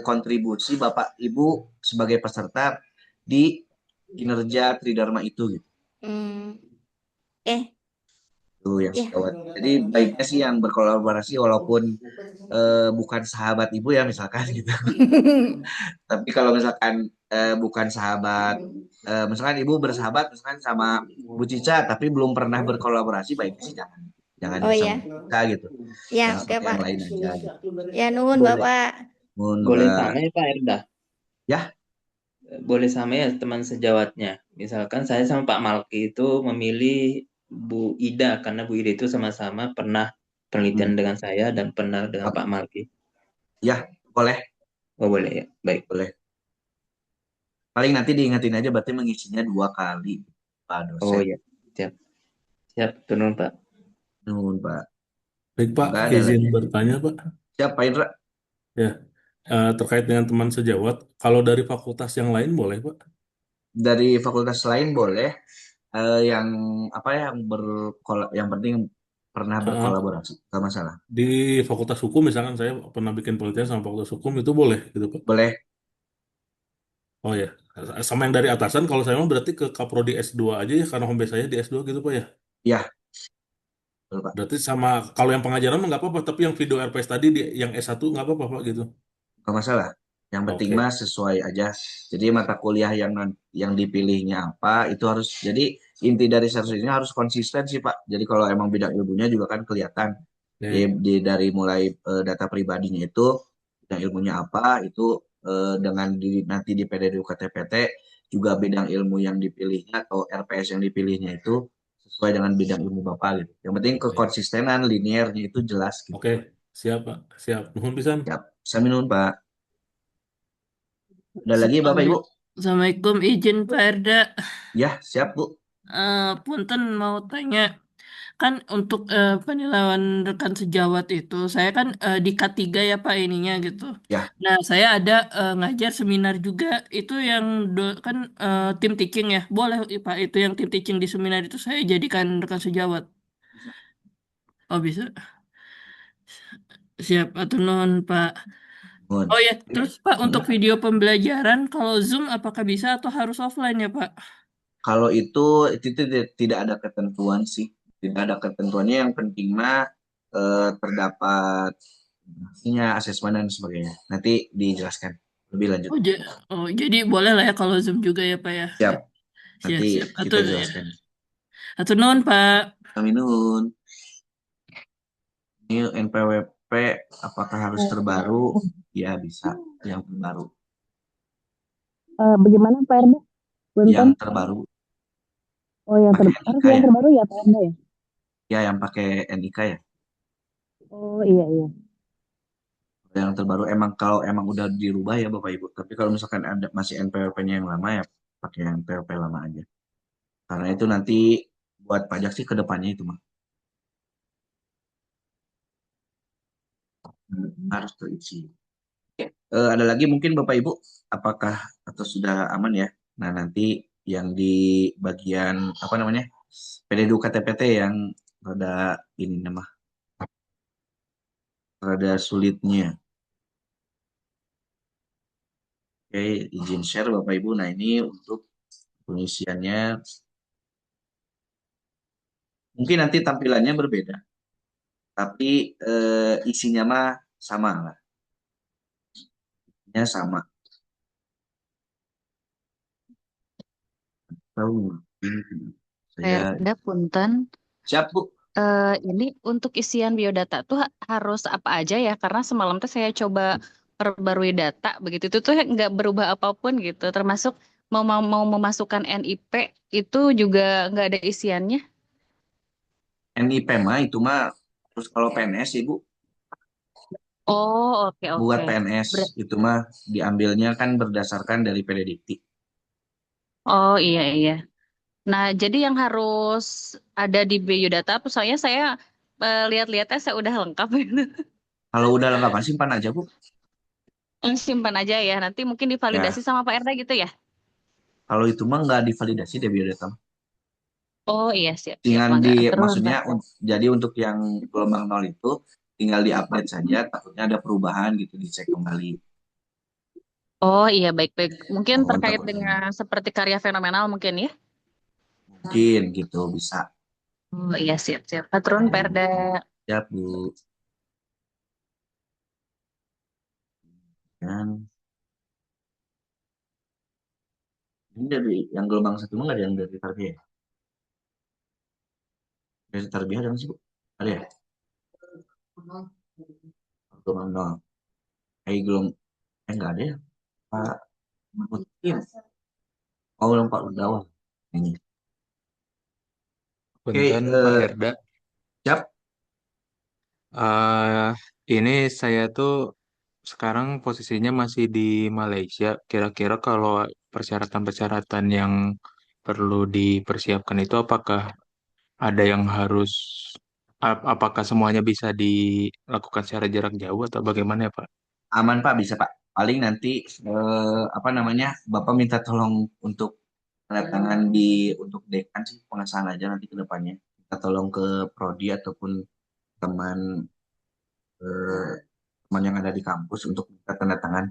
Speaker 2: kontribusi Bapak Ibu sebagai peserta di kinerja Tridharma itu gitu.
Speaker 5: hmm. Eh,
Speaker 2: Itu yang
Speaker 5: ya,
Speaker 2: sejawat. Jadi
Speaker 5: ya.
Speaker 2: baiknya sih yang berkolaborasi walaupun bukan sahabat Ibu ya misalkan gitu. Tapi kalau misalkan bukan sahabat, misalkan ibu bersahabat misalkan sama Bu Cica, tapi belum pernah berkolaborasi, baiknya sih jangan, jangan
Speaker 5: Oh
Speaker 2: sama
Speaker 5: ya,
Speaker 2: Bu Cica gitu.
Speaker 5: ya
Speaker 2: Yang
Speaker 5: oke
Speaker 2: sama
Speaker 5: Pak.
Speaker 2: yang lain aja gitu.
Speaker 5: Ya nuhun
Speaker 4: Boleh
Speaker 5: Bapak.
Speaker 2: Mohon
Speaker 4: boleh
Speaker 2: Mbak.
Speaker 4: sama ya Pak Erda.
Speaker 2: Ya,
Speaker 4: Boleh sama ya teman sejawatnya. Misalkan saya sama Pak Malki itu memilih Bu Ida karena Bu Ida itu sama-sama pernah penelitian
Speaker 2: hmm,
Speaker 4: dengan saya dan pernah dengan Pak Malki.
Speaker 2: ya boleh,
Speaker 4: Oh boleh ya, baik.
Speaker 2: boleh. Paling nanti diingetin aja, berarti mengisinya 2 kali Pak
Speaker 4: Oh
Speaker 2: dosen.
Speaker 4: ya, siap, siap, turun Pak.
Speaker 2: Nuhun Pak.
Speaker 3: Baik Pak,
Speaker 2: Mbak ada
Speaker 3: izin
Speaker 2: lagi?
Speaker 3: bertanya Pak.
Speaker 2: Siapa Indra?
Speaker 3: Ya, terkait dengan teman sejawat, kalau dari fakultas yang lain boleh Pak?
Speaker 2: Dari fakultas lain boleh. Yang apa ya, yang penting pernah
Speaker 3: Eh,
Speaker 2: berkolaborasi, gak masalah.
Speaker 3: di fakultas hukum misalkan saya pernah bikin penelitian sama fakultas hukum itu boleh gitu Pak?
Speaker 2: Boleh.
Speaker 3: Oh ya, sama yang dari atasan kalau saya mau berarti ke Kaprodi S2 aja ya karena home base saya di S2 gitu Pak ya?
Speaker 2: Ya, betul Pak.
Speaker 3: Berarti sama kalau yang pengajaran mah nggak apa-apa, tapi yang video RPS tadi yang S1 nggak apa-apa Pak gitu.
Speaker 2: Gak masalah. Yang penting
Speaker 3: Oke,
Speaker 2: mah sesuai aja. Jadi mata kuliah yang dipilihnya apa itu harus. Jadi inti dari servis ini harus konsisten sih Pak. Jadi kalau emang bidang ilmunya juga kan kelihatan.
Speaker 3: oke,
Speaker 2: Dari mulai data pribadinya itu bidang ilmunya apa itu dengan nanti di PDD UKTPT juga bidang ilmu yang dipilihnya atau RPS yang dipilihnya itu sesuai dengan bidang ilmu Bapak gitu. Yang penting
Speaker 3: oke,
Speaker 2: kekonsistenan linearnya itu jelas gitu.
Speaker 3: oke, siap Pak, siap. Nuhun pisan.
Speaker 2: Ya, saya minum Pak. Ada lagi Bapak Ibu?
Speaker 6: Assalamualaikum, izin Pak Erda.
Speaker 2: Ya, siap Bu.
Speaker 6: Punten mau tanya, kan untuk penilaian rekan sejawat itu, saya kan di K3 ya Pak ininya gitu.
Speaker 2: Ya,
Speaker 6: Nah, saya ada ngajar seminar juga, itu yang kan tim teaching ya. Boleh Pak, itu yang tim teaching di seminar itu saya jadikan rekan sejawat. Oh bisa, siap, atau non Pak.
Speaker 2: mohon.
Speaker 6: Oh ya, terus Pak untuk video pembelajaran, kalau Zoom apakah bisa atau harus offline ya Pak?
Speaker 2: Kalau itu tidak ada ketentuan sih. Tidak ada ketentuannya. Yang penting mah terdapat hasilnya, asesmen dan sebagainya. Nanti dijelaskan lebih lanjut.
Speaker 6: Oh, jadi boleh lah ya kalau Zoom juga ya Pak ya.
Speaker 2: Siap.
Speaker 6: Siap,
Speaker 2: Nanti
Speaker 6: siap.
Speaker 2: kita
Speaker 6: Atau ya.
Speaker 2: jelaskan.
Speaker 6: Atau non Pak.
Speaker 2: Kami nun. Ini NPWP apakah harus terbaru? Ya bisa. Yang terbaru.
Speaker 7: Bagaimana Pak Erda?
Speaker 2: Yang
Speaker 7: Punten.
Speaker 2: terbaru
Speaker 7: Oh, yang
Speaker 2: pakai
Speaker 7: harus
Speaker 2: NIK
Speaker 7: yang
Speaker 2: ya.
Speaker 7: terbaru ya Pak Erda ya?
Speaker 2: Ya, yang pakai NIK ya.
Speaker 7: Oh iya iya.
Speaker 2: Yang terbaru emang kalau emang udah dirubah ya Bapak Ibu. Tapi kalau misalkan ada masih NPWP-nya yang lama ya pakai yang NPWP lama aja. Karena itu nanti buat pajak sih ke depannya itu mah. Harus terisi. Oke. Ada lagi mungkin Bapak Ibu, apakah atau sudah aman ya? Nah nanti yang di bagian apa namanya PDDU KTPT yang rada ini nama rada sulitnya. Oke, izin share Bapak Ibu. Nah ini untuk pengisiannya mungkin nanti tampilannya berbeda, tapi isinya mah sama lah, isinya sama. Tahu ini saya
Speaker 8: Perda punten.
Speaker 2: siap Bu.
Speaker 8: Ini untuk isian biodata tuh harus apa aja ya? Karena semalam tuh saya coba perbarui data begitu itu tuh nggak berubah apapun gitu. Termasuk mau memasukkan NIP itu juga nggak ada isiannya.
Speaker 2: NIP mah itu mah terus kalau PNS Ibu
Speaker 8: Oh, oke
Speaker 2: buat
Speaker 8: oke.
Speaker 2: PNS
Speaker 8: Ber-
Speaker 2: itu mah diambilnya kan berdasarkan dari PDDikti.
Speaker 8: oh iya iya. Nah, jadi yang harus ada di biodata apa? Soalnya saya lihat-lihatnya saya udah lengkap gitu.
Speaker 2: Kalau udah lengkap simpan aja Bu.
Speaker 8: Simpan aja ya. Nanti mungkin divalidasi
Speaker 2: Ya,
Speaker 8: sama Pak RD gitu ya.
Speaker 2: kalau itu mah nggak divalidasi deh biodata mah.
Speaker 8: Oh iya, siap, siap.
Speaker 2: Tinggal
Speaker 8: Mangga. Turun,
Speaker 2: maksudnya
Speaker 8: Pak.
Speaker 2: jadi untuk yang gelombang nol itu tinggal di-update saja, takutnya ada perubahan gitu, dicek kembali.
Speaker 8: Oh iya, baik-baik. Mungkin
Speaker 2: Mohon
Speaker 8: terkait
Speaker 2: takutnya.
Speaker 8: dengan seperti karya fenomenal mungkin ya?
Speaker 2: Mungkin gitu bisa.
Speaker 8: Oh iya, siap, siap. Patrun, Perda.
Speaker 2: Siap, Bu. Dan ini dari yang gelombang satu nggak ada yang dari tarbiyah ya? Dari tarbiyah ada nggak sih, Bu? Ada ya? Gelombang nol. Nggak ada ya? Pak Mungkin. Oh, Pak Udawa. Ini. Oke,
Speaker 9: Punten Pak Herda.
Speaker 2: siap.
Speaker 9: Eh, ini saya tuh sekarang posisinya masih di Malaysia. Kira-kira kalau persyaratan-persyaratan yang perlu dipersiapkan itu apakah ada yang harus, apakah semuanya bisa dilakukan secara jarak jauh atau bagaimana ya Pak?
Speaker 2: Aman, Pak, bisa, Pak. Paling nanti apa namanya? Bapak minta tolong untuk tanda tangan untuk dekan sih, pengesahan aja nanti ke depannya. Minta tolong ke prodi ataupun teman eh, teman yang ada di kampus untuk minta tanda tangan.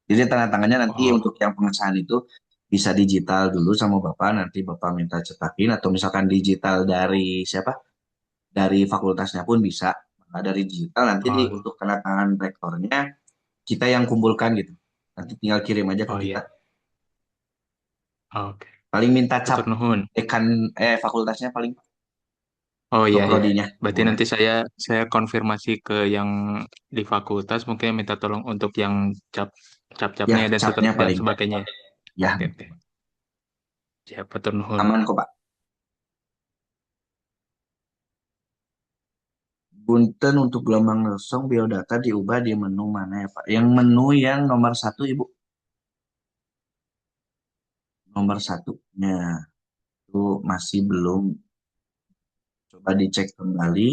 Speaker 2: Jadi tanda tangannya nanti
Speaker 9: Oh,
Speaker 2: untuk yang pengesahan itu bisa digital dulu sama Bapak, nanti Bapak minta cetakin atau misalkan digital dari siapa? Dari fakultasnya pun bisa. Nah, dari digital nanti
Speaker 9: oh,
Speaker 2: untuk tanda tangan rektornya kita yang kumpulkan gitu. Nanti tinggal kirim aja ke
Speaker 9: oh
Speaker 2: kita.
Speaker 9: iya, oke.
Speaker 2: Paling minta cap
Speaker 9: Hatur nuhun.
Speaker 2: dekan fakultasnya paling
Speaker 9: Oh
Speaker 2: atau
Speaker 9: iya ya.
Speaker 2: prodinya
Speaker 9: Berarti
Speaker 2: boleh.
Speaker 9: nanti saya konfirmasi ke yang di fakultas mungkin minta tolong untuk yang cap
Speaker 2: Ya,
Speaker 9: cap-capnya
Speaker 2: capnya
Speaker 9: dan
Speaker 2: paling.
Speaker 9: sebagainya.
Speaker 2: Ya,
Speaker 9: Oke, oke. Siap, hatur nuhun.
Speaker 2: aman kok, Pak. Punten untuk gelombang kosong biodata diubah di menu mana ya, Pak? Yang menu yang nomor satu, Ibu. Nomor satunya itu masih belum. Coba dicek kembali.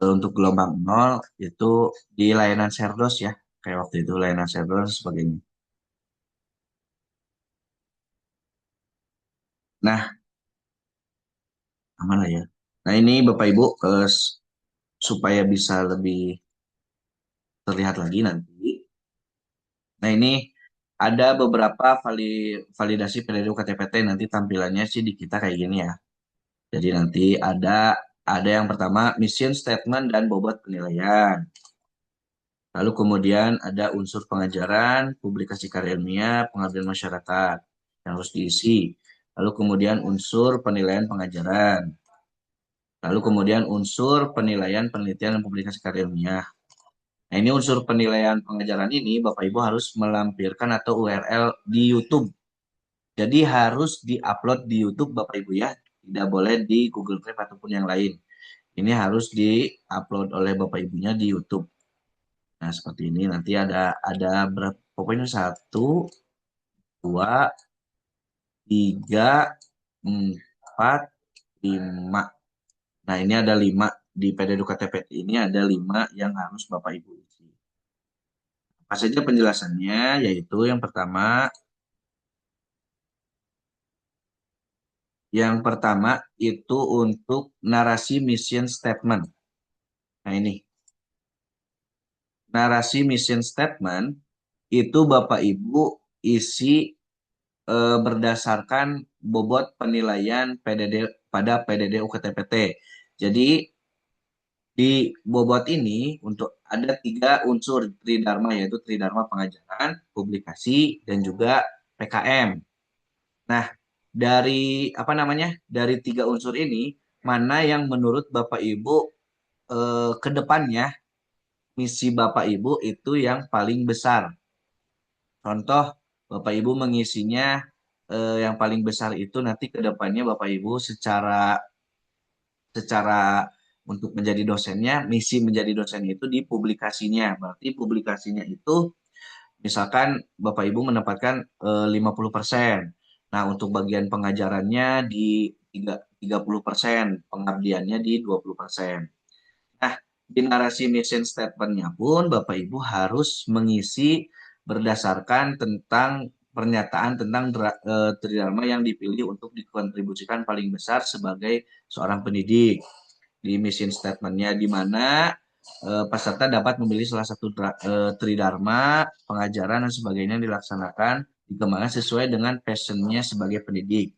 Speaker 2: Untuk gelombang nol itu di layanan Serdos ya. Kayak waktu itu layanan Serdos sebagainya. Nah, aman lah ya. Nah, ini Bapak Ibu supaya bisa lebih terlihat lagi nanti. Nah, ini ada beberapa validasi periode KTPT, nanti tampilannya sih di kita kayak gini ya. Jadi nanti ada yang pertama mission statement dan bobot penilaian. Lalu kemudian ada unsur pengajaran, publikasi karya ilmiah, pengabdian masyarakat yang harus diisi. Lalu kemudian unsur penilaian pengajaran. Lalu kemudian unsur penilaian penelitian dan publikasi karya ilmiah. Nah, ini unsur penilaian pengajaran ini Bapak Ibu harus melampirkan atau URL di YouTube. Jadi harus di-upload di YouTube Bapak Ibu ya. Tidak boleh di Google Drive ataupun yang lain. Ini harus di-upload oleh Bapak Ibunya di YouTube. Nah, seperti ini nanti ada berapa? Pokoknya 1, 2, 3, 4, 5. Nah, ini ada 5 di PDD KTP ini ada 5 yang harus Bapak Ibu isi. Apa saja penjelasannya? Yaitu yang pertama itu untuk narasi mission statement. Nah, ini narasi mission statement itu Bapak Ibu isi berdasarkan bobot penilaian PDD pada PDD UKTPT. Jadi di bobot ini untuk ada 3 unsur Tridharma, yaitu Tridharma pengajaran, publikasi, dan juga PKM. Nah, dari 3 unsur ini mana yang menurut Bapak Ibu ke depannya misi Bapak Ibu itu yang paling besar? Contoh, Bapak Ibu mengisinya yang paling besar itu nanti ke depannya Bapak Ibu secara secara untuk menjadi dosennya, misi menjadi dosen itu di publikasinya. Berarti publikasinya itu misalkan Bapak Ibu menempatkan 50%. Nah, untuk bagian pengajarannya di 30%, pengabdiannya di 20%. Nah, di narasi mission statement-nya pun Bapak Ibu harus mengisi berdasarkan tentang pernyataan tentang tridharma yang dipilih untuk dikontribusikan paling besar sebagai seorang pendidik di mission statement-nya, di mana peserta dapat memilih salah satu tridharma, pengajaran dan sebagainya yang dilaksanakan dikembangkan sesuai dengan passion-nya sebagai pendidik.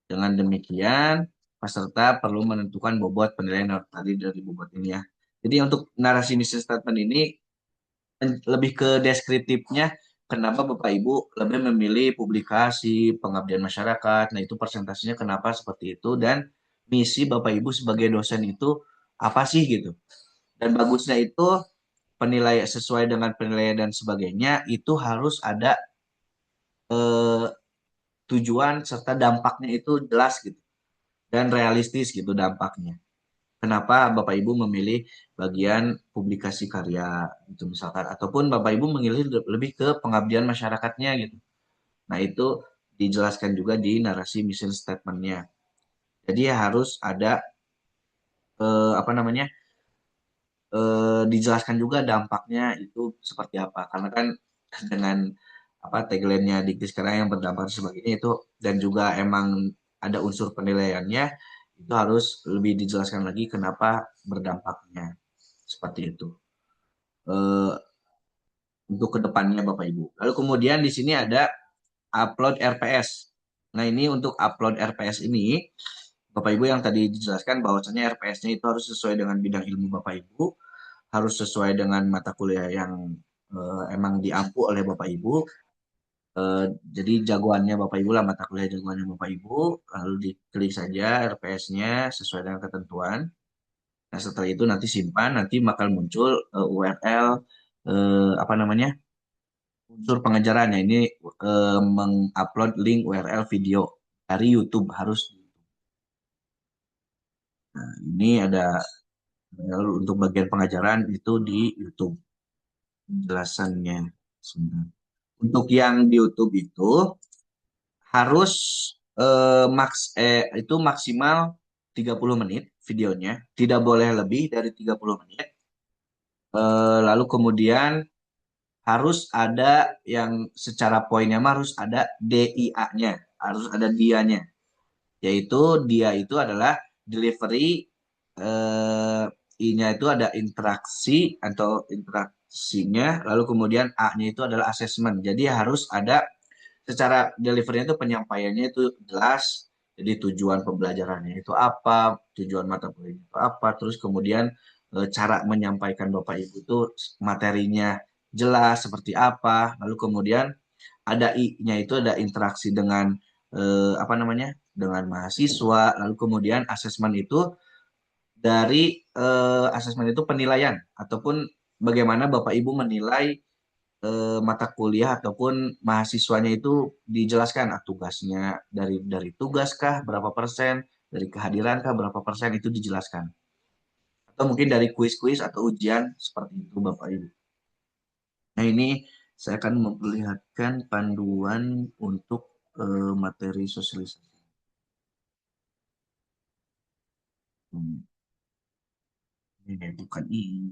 Speaker 2: Dengan demikian, peserta perlu menentukan bobot penilaian tadi dari bobot ini ya. Jadi untuk narasi mission statement ini lebih ke deskriptifnya, kenapa Bapak Ibu lebih memilih publikasi, pengabdian masyarakat. Nah, itu presentasinya kenapa seperti itu, dan misi Bapak Ibu sebagai dosen itu apa sih gitu. Dan bagusnya itu penilaian sesuai dengan penilaian dan sebagainya itu harus ada tujuan serta dampaknya itu jelas gitu dan realistis gitu dampaknya. Kenapa Bapak Ibu memilih bagian publikasi karya gitu misalkan, ataupun Bapak Ibu memilih lebih ke pengabdian masyarakatnya gitu. Nah, itu dijelaskan juga di narasi mission statement-nya. Jadi harus ada apa namanya? Dijelaskan juga dampaknya itu seperti apa. Karena kan dengan apa tagline-nya Dikti sekarang yang berdampak sebagainya itu, dan juga emang ada unsur penilaiannya, itu harus lebih dijelaskan lagi kenapa berdampaknya seperti itu untuk kedepannya Bapak Ibu. Lalu kemudian di sini ada upload RPS. Nah, ini untuk upload RPS ini Bapak Ibu yang tadi dijelaskan bahwasanya RPS-nya itu harus sesuai dengan bidang ilmu Bapak Ibu, harus sesuai dengan mata kuliah yang emang diampu oleh Bapak Ibu. Jadi jagoannya Bapak Ibu lah, mata kuliah jagoannya Bapak Ibu, lalu diklik saja RPS-nya sesuai dengan ketentuan. Nah, setelah itu nanti simpan, nanti bakal muncul URL apa namanya? Unsur pengejarannya ini mengupload link URL video dari YouTube harus. Nah, ini ada untuk bagian pengajaran itu di YouTube penjelasannya. Untuk yang di YouTube itu harus itu maksimal 30 menit videonya, tidak boleh lebih dari 30 menit. Lalu kemudian harus ada yang secara poinnya harus ada DIA-nya, harus ada dianya. Yaitu dia itu adalah delivery, I-nya itu ada interaksi atau interaksinya, lalu kemudian A-nya itu adalah assessment. Jadi harus ada secara delivery-nya itu penyampaiannya itu jelas. Jadi tujuan pembelajarannya itu apa, tujuan mata kuliah itu apa, terus kemudian cara menyampaikan Bapak Ibu itu materinya jelas seperti apa, lalu kemudian ada I-nya itu ada interaksi dengan apa namanya, dengan mahasiswa, lalu kemudian asesmen itu dari asesmen itu penilaian ataupun bagaimana Bapak Ibu menilai mata kuliah ataupun mahasiswanya itu dijelaskan tugasnya dari tugas kah berapa persen, dari kehadiran kah berapa persen, itu dijelaskan. Atau mungkin dari kuis-kuis atau ujian seperti itu Bapak Ibu. Nah, ini saya akan memperlihatkan panduan untuk materi sosialisasi. Ini bukan ini.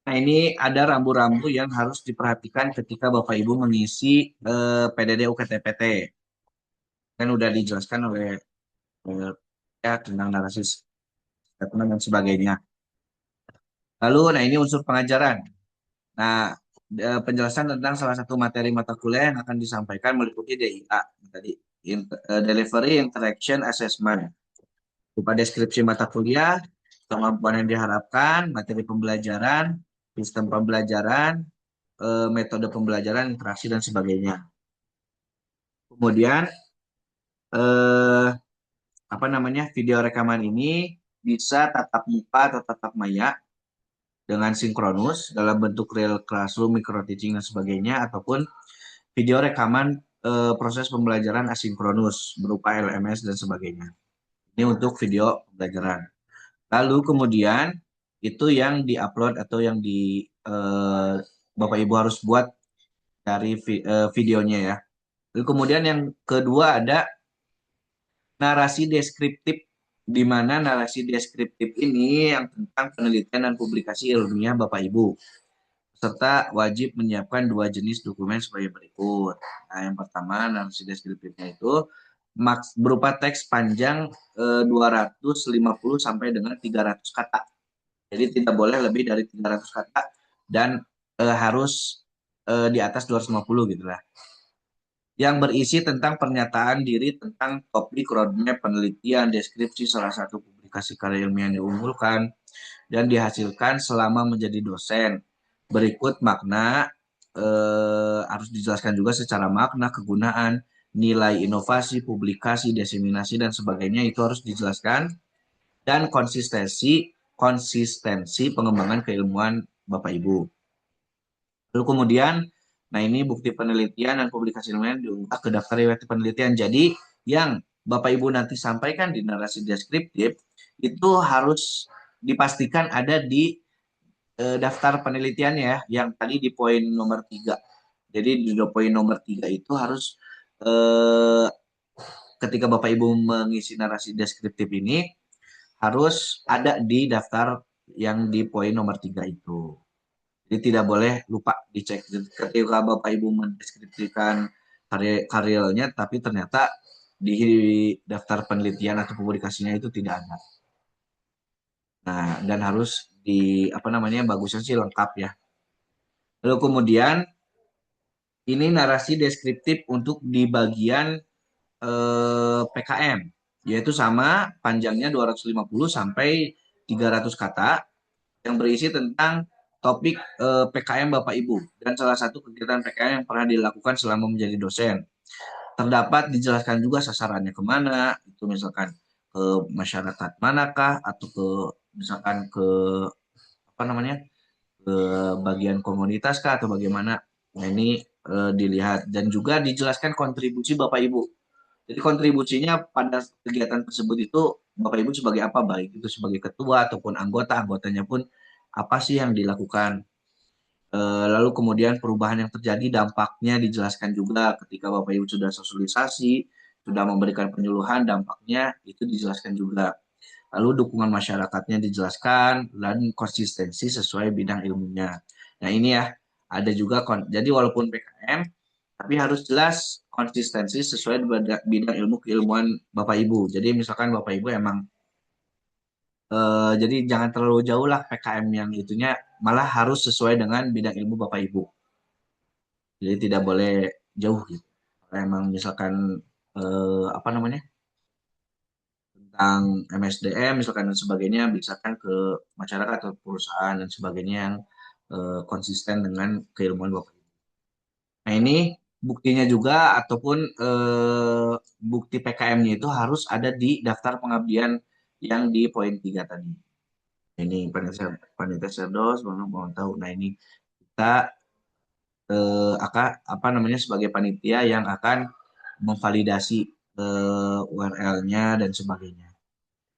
Speaker 2: Nah, ini ada rambu-rambu yang harus diperhatikan ketika Bapak Ibu mengisi PDD UKTPT. Kan udah dijelaskan oleh ya tentang narasi statement dan sebagainya. Lalu, nah ini unsur pengajaran. Nah, penjelasan tentang salah satu materi mata kuliah yang akan disampaikan meliputi DIA tadi, Delivery Interaction Assessment. Berupa deskripsi mata kuliah, kemampuan yang diharapkan, materi pembelajaran, sistem pembelajaran, metode pembelajaran, interaksi dan sebagainya. Kemudian apa namanya, video rekaman ini bisa tatap muka atau tatap maya dengan sinkronus dalam bentuk real classroom, micro teaching dan sebagainya, ataupun video rekaman proses pembelajaran asinkronus berupa LMS dan sebagainya. Ini Ini untuk video pembelajaran. Lalu kemudian itu yang diupload atau yang Bapak Ibu harus buat dari videonya ya. Lalu kemudian yang kedua ada narasi deskriptif, di mana narasi deskriptif ini yang tentang penelitian dan publikasi ilmiah Bapak Ibu, serta wajib menyiapkan 2 jenis dokumen sebagai berikut. Nah, yang pertama narasi deskriptifnya itu berupa teks panjang 250 sampai dengan 300 kata. Jadi tidak boleh lebih dari 300 kata dan harus di atas 250 gitu lah. Yang berisi tentang pernyataan diri tentang topik, roadmap, penelitian, deskripsi salah satu publikasi karya ilmiah yang diunggulkan dan dihasilkan selama menjadi dosen. Berikut makna harus dijelaskan juga secara makna, kegunaan, nilai inovasi, publikasi, diseminasi dan sebagainya itu harus dijelaskan, dan konsistensi pengembangan keilmuan Bapak Ibu. Lalu kemudian, nah ini bukti penelitian dan publikasi ilmiah diunggah ke daftar riwayat penelitian. Jadi yang Bapak Ibu nanti sampaikan di narasi deskriptif itu harus dipastikan ada di daftar penelitiannya ya, yang tadi di poin nomor 3. Jadi di poin nomor 3 itu harus ketika Bapak Ibu mengisi narasi deskriptif ini harus ada di daftar yang di poin nomor 3 itu. Jadi tidak boleh lupa dicek ketika Bapak Ibu mendeskripsikan karyanya tapi ternyata di daftar penelitian atau publikasinya itu tidak ada. Nah, dan harus bagusnya sih lengkap ya. Lalu kemudian ini narasi deskriptif untuk di bagian PKM, yaitu sama panjangnya 250 sampai 300 kata yang berisi tentang topik PKM Bapak Ibu dan salah satu kegiatan PKM yang pernah dilakukan selama menjadi dosen. Terdapat dijelaskan juga sasarannya kemana, itu misalkan ke masyarakat manakah atau misalkan ke ke bagian komunitas kah atau bagaimana. Nah ini dilihat dan juga dijelaskan kontribusi Bapak Ibu. Jadi kontribusinya pada kegiatan tersebut itu Bapak Ibu sebagai apa, baik itu sebagai ketua ataupun anggotanya pun apa sih yang dilakukan. Lalu kemudian perubahan yang terjadi, dampaknya dijelaskan juga ketika Bapak Ibu sudah sosialisasi, sudah memberikan penyuluhan, dampaknya itu dijelaskan juga. Lalu dukungan masyarakatnya dijelaskan dan konsistensi sesuai bidang ilmunya. Nah ini ya, ada juga, jadi walaupun PKM, tapi harus jelas konsistensi sesuai bidang ilmu keilmuan Bapak Ibu. Jadi misalkan Bapak Ibu emang jadi jangan terlalu jauh lah PKM yang itunya, malah harus sesuai dengan bidang ilmu Bapak Ibu. Jadi tidak boleh jauh gitu. Kalau emang misalkan tentang MSDM misalkan dan sebagainya, misalkan ke masyarakat atau perusahaan dan sebagainya yang konsisten dengan keilmuan Bapak Ibu. Nah ini buktinya juga ataupun bukti PKM-nya itu harus ada di daftar pengabdian yang di poin 3 tadi. Ini panitia serdos mau tahu. Nah ini kita sebagai panitia yang akan memvalidasi URL-nya dan sebagainya.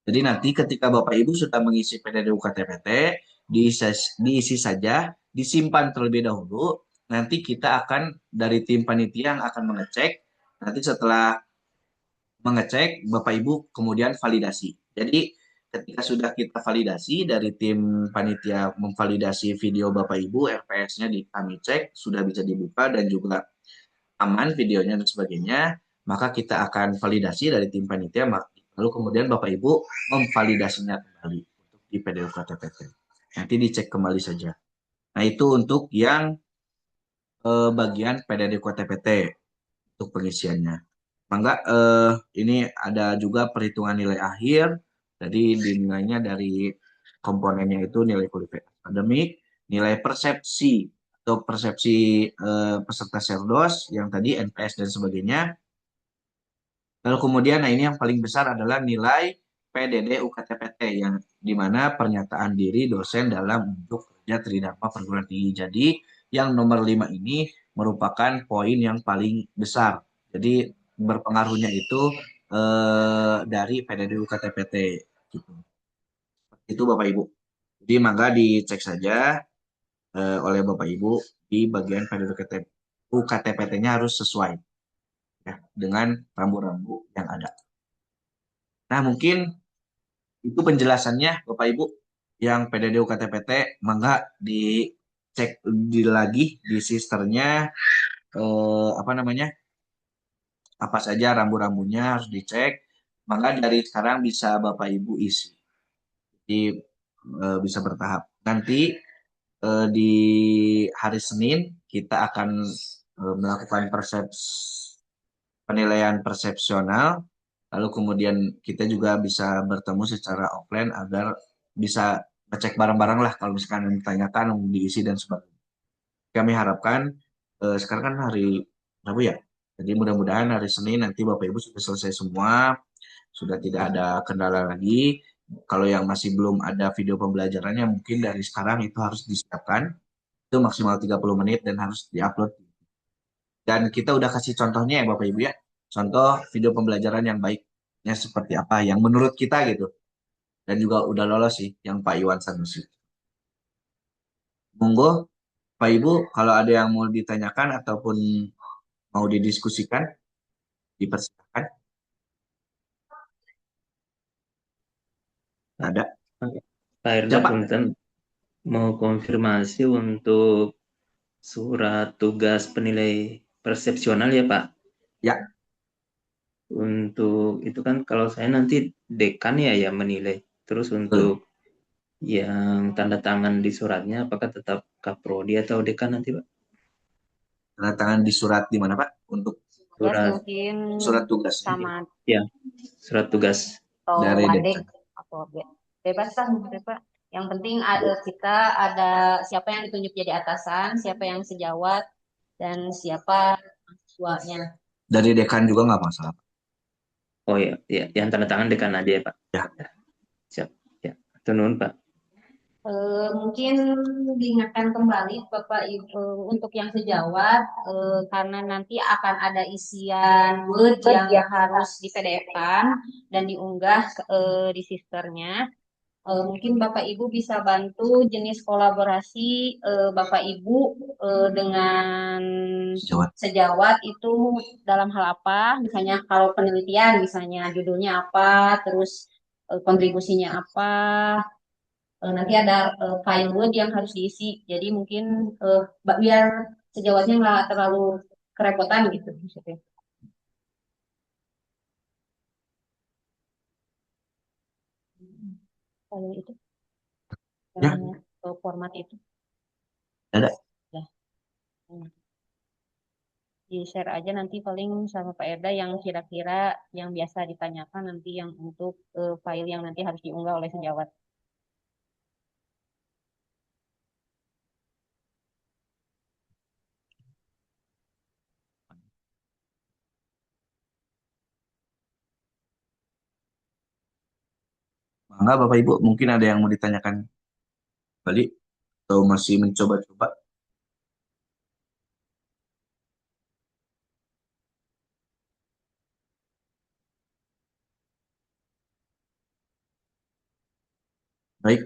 Speaker 2: Jadi nanti ketika Bapak Ibu sudah mengisi PDD UKTPT, diisi saja, disimpan terlebih dahulu. Nanti kita akan dari tim panitia yang akan mengecek. Nanti setelah mengecek, Bapak Ibu kemudian validasi. Jadi ketika sudah kita validasi dari tim panitia memvalidasi video Bapak Ibu, RPS-nya kami cek, sudah bisa dibuka dan juga aman videonya dan sebagainya, maka kita akan validasi dari tim panitia, lalu kemudian Bapak Ibu memvalidasinya kembali untuk di PDD UKTPT. Nanti dicek kembali saja. Nah itu untuk yang bagian PDD UKTPT untuk pengisiannya. Mangga ini ada juga perhitungan nilai akhir. Jadi dinilainya dari komponennya itu nilai kualifikasi akademik, nilai persepsi atau persepsi peserta serdos yang tadi NPS dan sebagainya. Lalu kemudian, nah ini yang paling besar adalah nilai PDD UKTPT yang dimana pernyataan diri dosen dalam untuk kerja tridharma perguruan tinggi. Jadi yang nomor 5 ini merupakan poin yang paling besar. Jadi berpengaruhnya itu dari PDDU KTPT gitu. Itu Bapak Ibu. Jadi mangga dicek saja oleh Bapak Ibu di bagian PDDU KTPT-nya harus sesuai ya dengan rambu-rambu yang ada. Nah, mungkin itu penjelasannya Bapak Ibu yang PDDU KTPT, mangga dicek lagi di sisternya apa namanya? Apa saja rambu-rambunya harus dicek. Mangga dari sekarang bisa Bapak Ibu isi. Jadi bisa bertahap. Nanti di hari Senin kita akan melakukan penilaian persepsional, lalu kemudian kita juga bisa bertemu secara offline agar bisa ngecek bareng-bareng lah kalau misalkan yang ditanyakan, diisi dan sebagainya. Kami harapkan sekarang kan hari Rabu ya, jadi mudah-mudahan hari Senin nanti Bapak Ibu sudah selesai semua, sudah tidak ada kendala lagi. Kalau yang masih belum ada video pembelajarannya mungkin dari sekarang itu harus disiapkan, itu maksimal 30 menit dan harus diupload. Dan kita udah kasih contohnya ya Bapak Ibu ya. Contoh video pembelajaran yang baiknya seperti apa, yang menurut kita gitu. Dan juga udah lolos sih yang Pak Iwan Sanusi. Monggo Pak Ibu kalau ada yang mau ditanyakan ataupun mau didiskusikan, dipersilakan. Ada.
Speaker 4: Pak Erda,
Speaker 2: Siapa?
Speaker 4: punten mau konfirmasi untuk surat tugas penilai persepsional ya Pak.
Speaker 2: Ya.
Speaker 4: Untuk itu kan kalau saya nanti dekan ya yang menilai. Terus untuk yang tanda tangan di suratnya apakah tetap Kaprodi atau dekan nanti Pak?
Speaker 2: Tanda tangan di surat di mana Pak? Untuk
Speaker 1: Mungkin
Speaker 2: surat tugas.
Speaker 1: sama
Speaker 4: Ya, surat tugas.
Speaker 1: atau
Speaker 2: Dari
Speaker 1: Wadek
Speaker 2: dekan.
Speaker 1: atau bebas lah Pak. Yang penting kita ada siapa yang ditunjuk jadi atasan, siapa yang sejawat, dan siapa mahasiswanya.
Speaker 2: Dari dekan juga nggak masalah.
Speaker 4: Oh ya, ya, yang tanda tangan dekan aja ya Pak.
Speaker 2: Ya.
Speaker 4: Siap. Ya, tenun Pak.
Speaker 1: Mungkin diingatkan kembali Bapak Ibu untuk yang sejawat karena nanti akan ada isian Word yang harus di PDF-kan dan diunggah di sisternya. Mungkin Bapak Ibu bisa bantu jenis kolaborasi Bapak Ibu dengan sejawat itu dalam hal apa? Misalnya kalau penelitian, misalnya judulnya apa, terus kontribusinya apa. Nanti ada file Word yang harus diisi. Jadi mungkin biar sejawatnya nggak terlalu kerepotan gitu maksudnya. File itu yang format itu
Speaker 2: ada.
Speaker 1: Ya. Di share aja nanti paling sama Pak Erda yang kira-kira yang biasa ditanyakan nanti yang untuk file yang nanti harus diunggah oleh sejawat.
Speaker 2: Enggak Bapak Ibu, mungkin ada yang mau ditanyakan kembali atau masih mencoba-coba? Baik,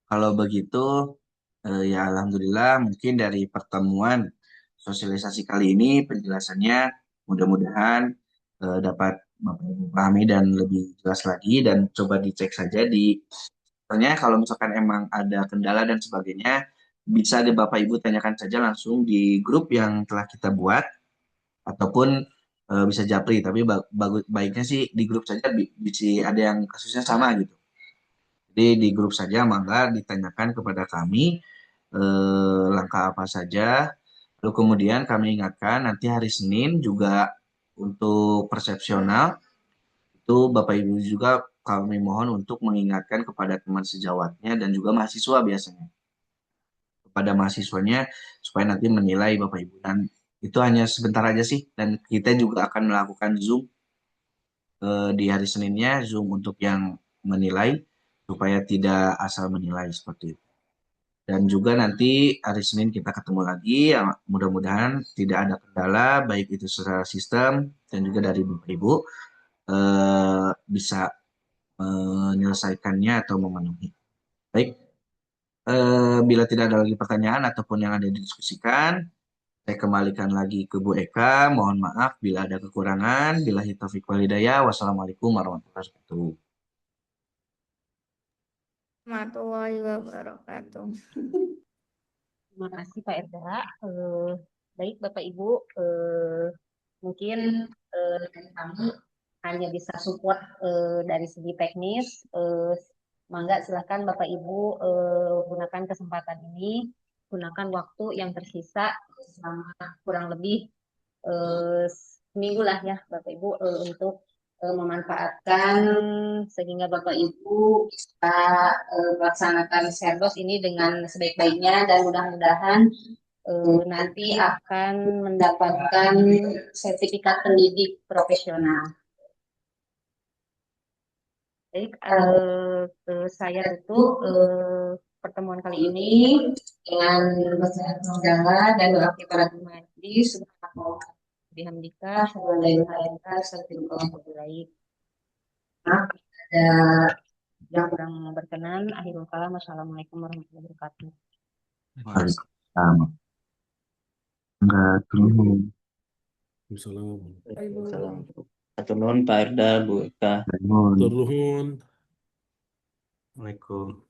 Speaker 2: kalau begitu ya Alhamdulillah mungkin dari pertemuan sosialisasi kali ini penjelasannya mudah-mudahan dapat Bapak Ibu pahami dan lebih jelas lagi, dan coba dicek saja ternyata kalau misalkan emang ada kendala dan sebagainya bisa di Bapak Ibu tanyakan saja langsung di grup yang telah kita buat ataupun bisa japri, tapi baiknya sih di grup saja bisa ada yang kasusnya sama gitu. Jadi di grup saja mangga ditanyakan kepada kami langkah apa saja. Lalu kemudian kami ingatkan nanti hari Senin juga untuk persepsional itu Bapak Ibu juga kami mohon untuk mengingatkan kepada teman sejawatnya dan juga mahasiswa biasanya. Kepada mahasiswanya supaya nanti menilai Bapak Ibu, dan itu hanya sebentar aja sih, dan kita juga akan melakukan Zoom di hari Seninnya, Zoom untuk yang menilai supaya tidak asal menilai seperti itu. Dan juga nanti hari Senin kita ketemu lagi. Ya, mudah-mudahan tidak ada kendala, baik itu secara sistem dan juga dari Bapak Ibu bisa menyelesaikannya atau memenuhi. Baik, bila tidak ada lagi pertanyaan ataupun yang ada didiskusikan, saya kembalikan lagi ke Bu Eka. Mohon maaf bila ada kekurangan. Billahi taufiq wal hidayah. Wassalamualaikum warahmatullahi wabarakatuh.
Speaker 5: Warahmatullahi wabarakatuh.
Speaker 1: Terima kasih Pak Erda. Baik Bapak Ibu, mungkin dari kami hanya bisa support dari segi teknis. Mangga silakan Bapak Ibu gunakan kesempatan ini, gunakan waktu yang tersisa selama kurang lebih seminggu lah ya Bapak Ibu untuk memanfaatkan sehingga Bapak Ibu bisa melaksanakan Serdos ini dengan sebaik-baiknya dan mudah-mudahan nanti akan mendapatkan sertifikat pendidik profesional. Baik, saya tutup pertemuan kali ini dengan bacaan hamdalah dan doa kifaratul majlis. Subhanallah bihamdika, syukur la ilaha illa anta, astaghfiruka wa atubu ilaik. Maaf, ada yang kurang berkenan. Akhirul kalam. Wassalamualaikum warahmatullahi wabarakatuh.
Speaker 2: Waalaikumsalam. Enggak, tunggu.
Speaker 4: Waalaikumsalam. Atur nuhun Pak Erda, Bu Eka.
Speaker 2: Mohon.
Speaker 3: Turun. Assalamualaikum.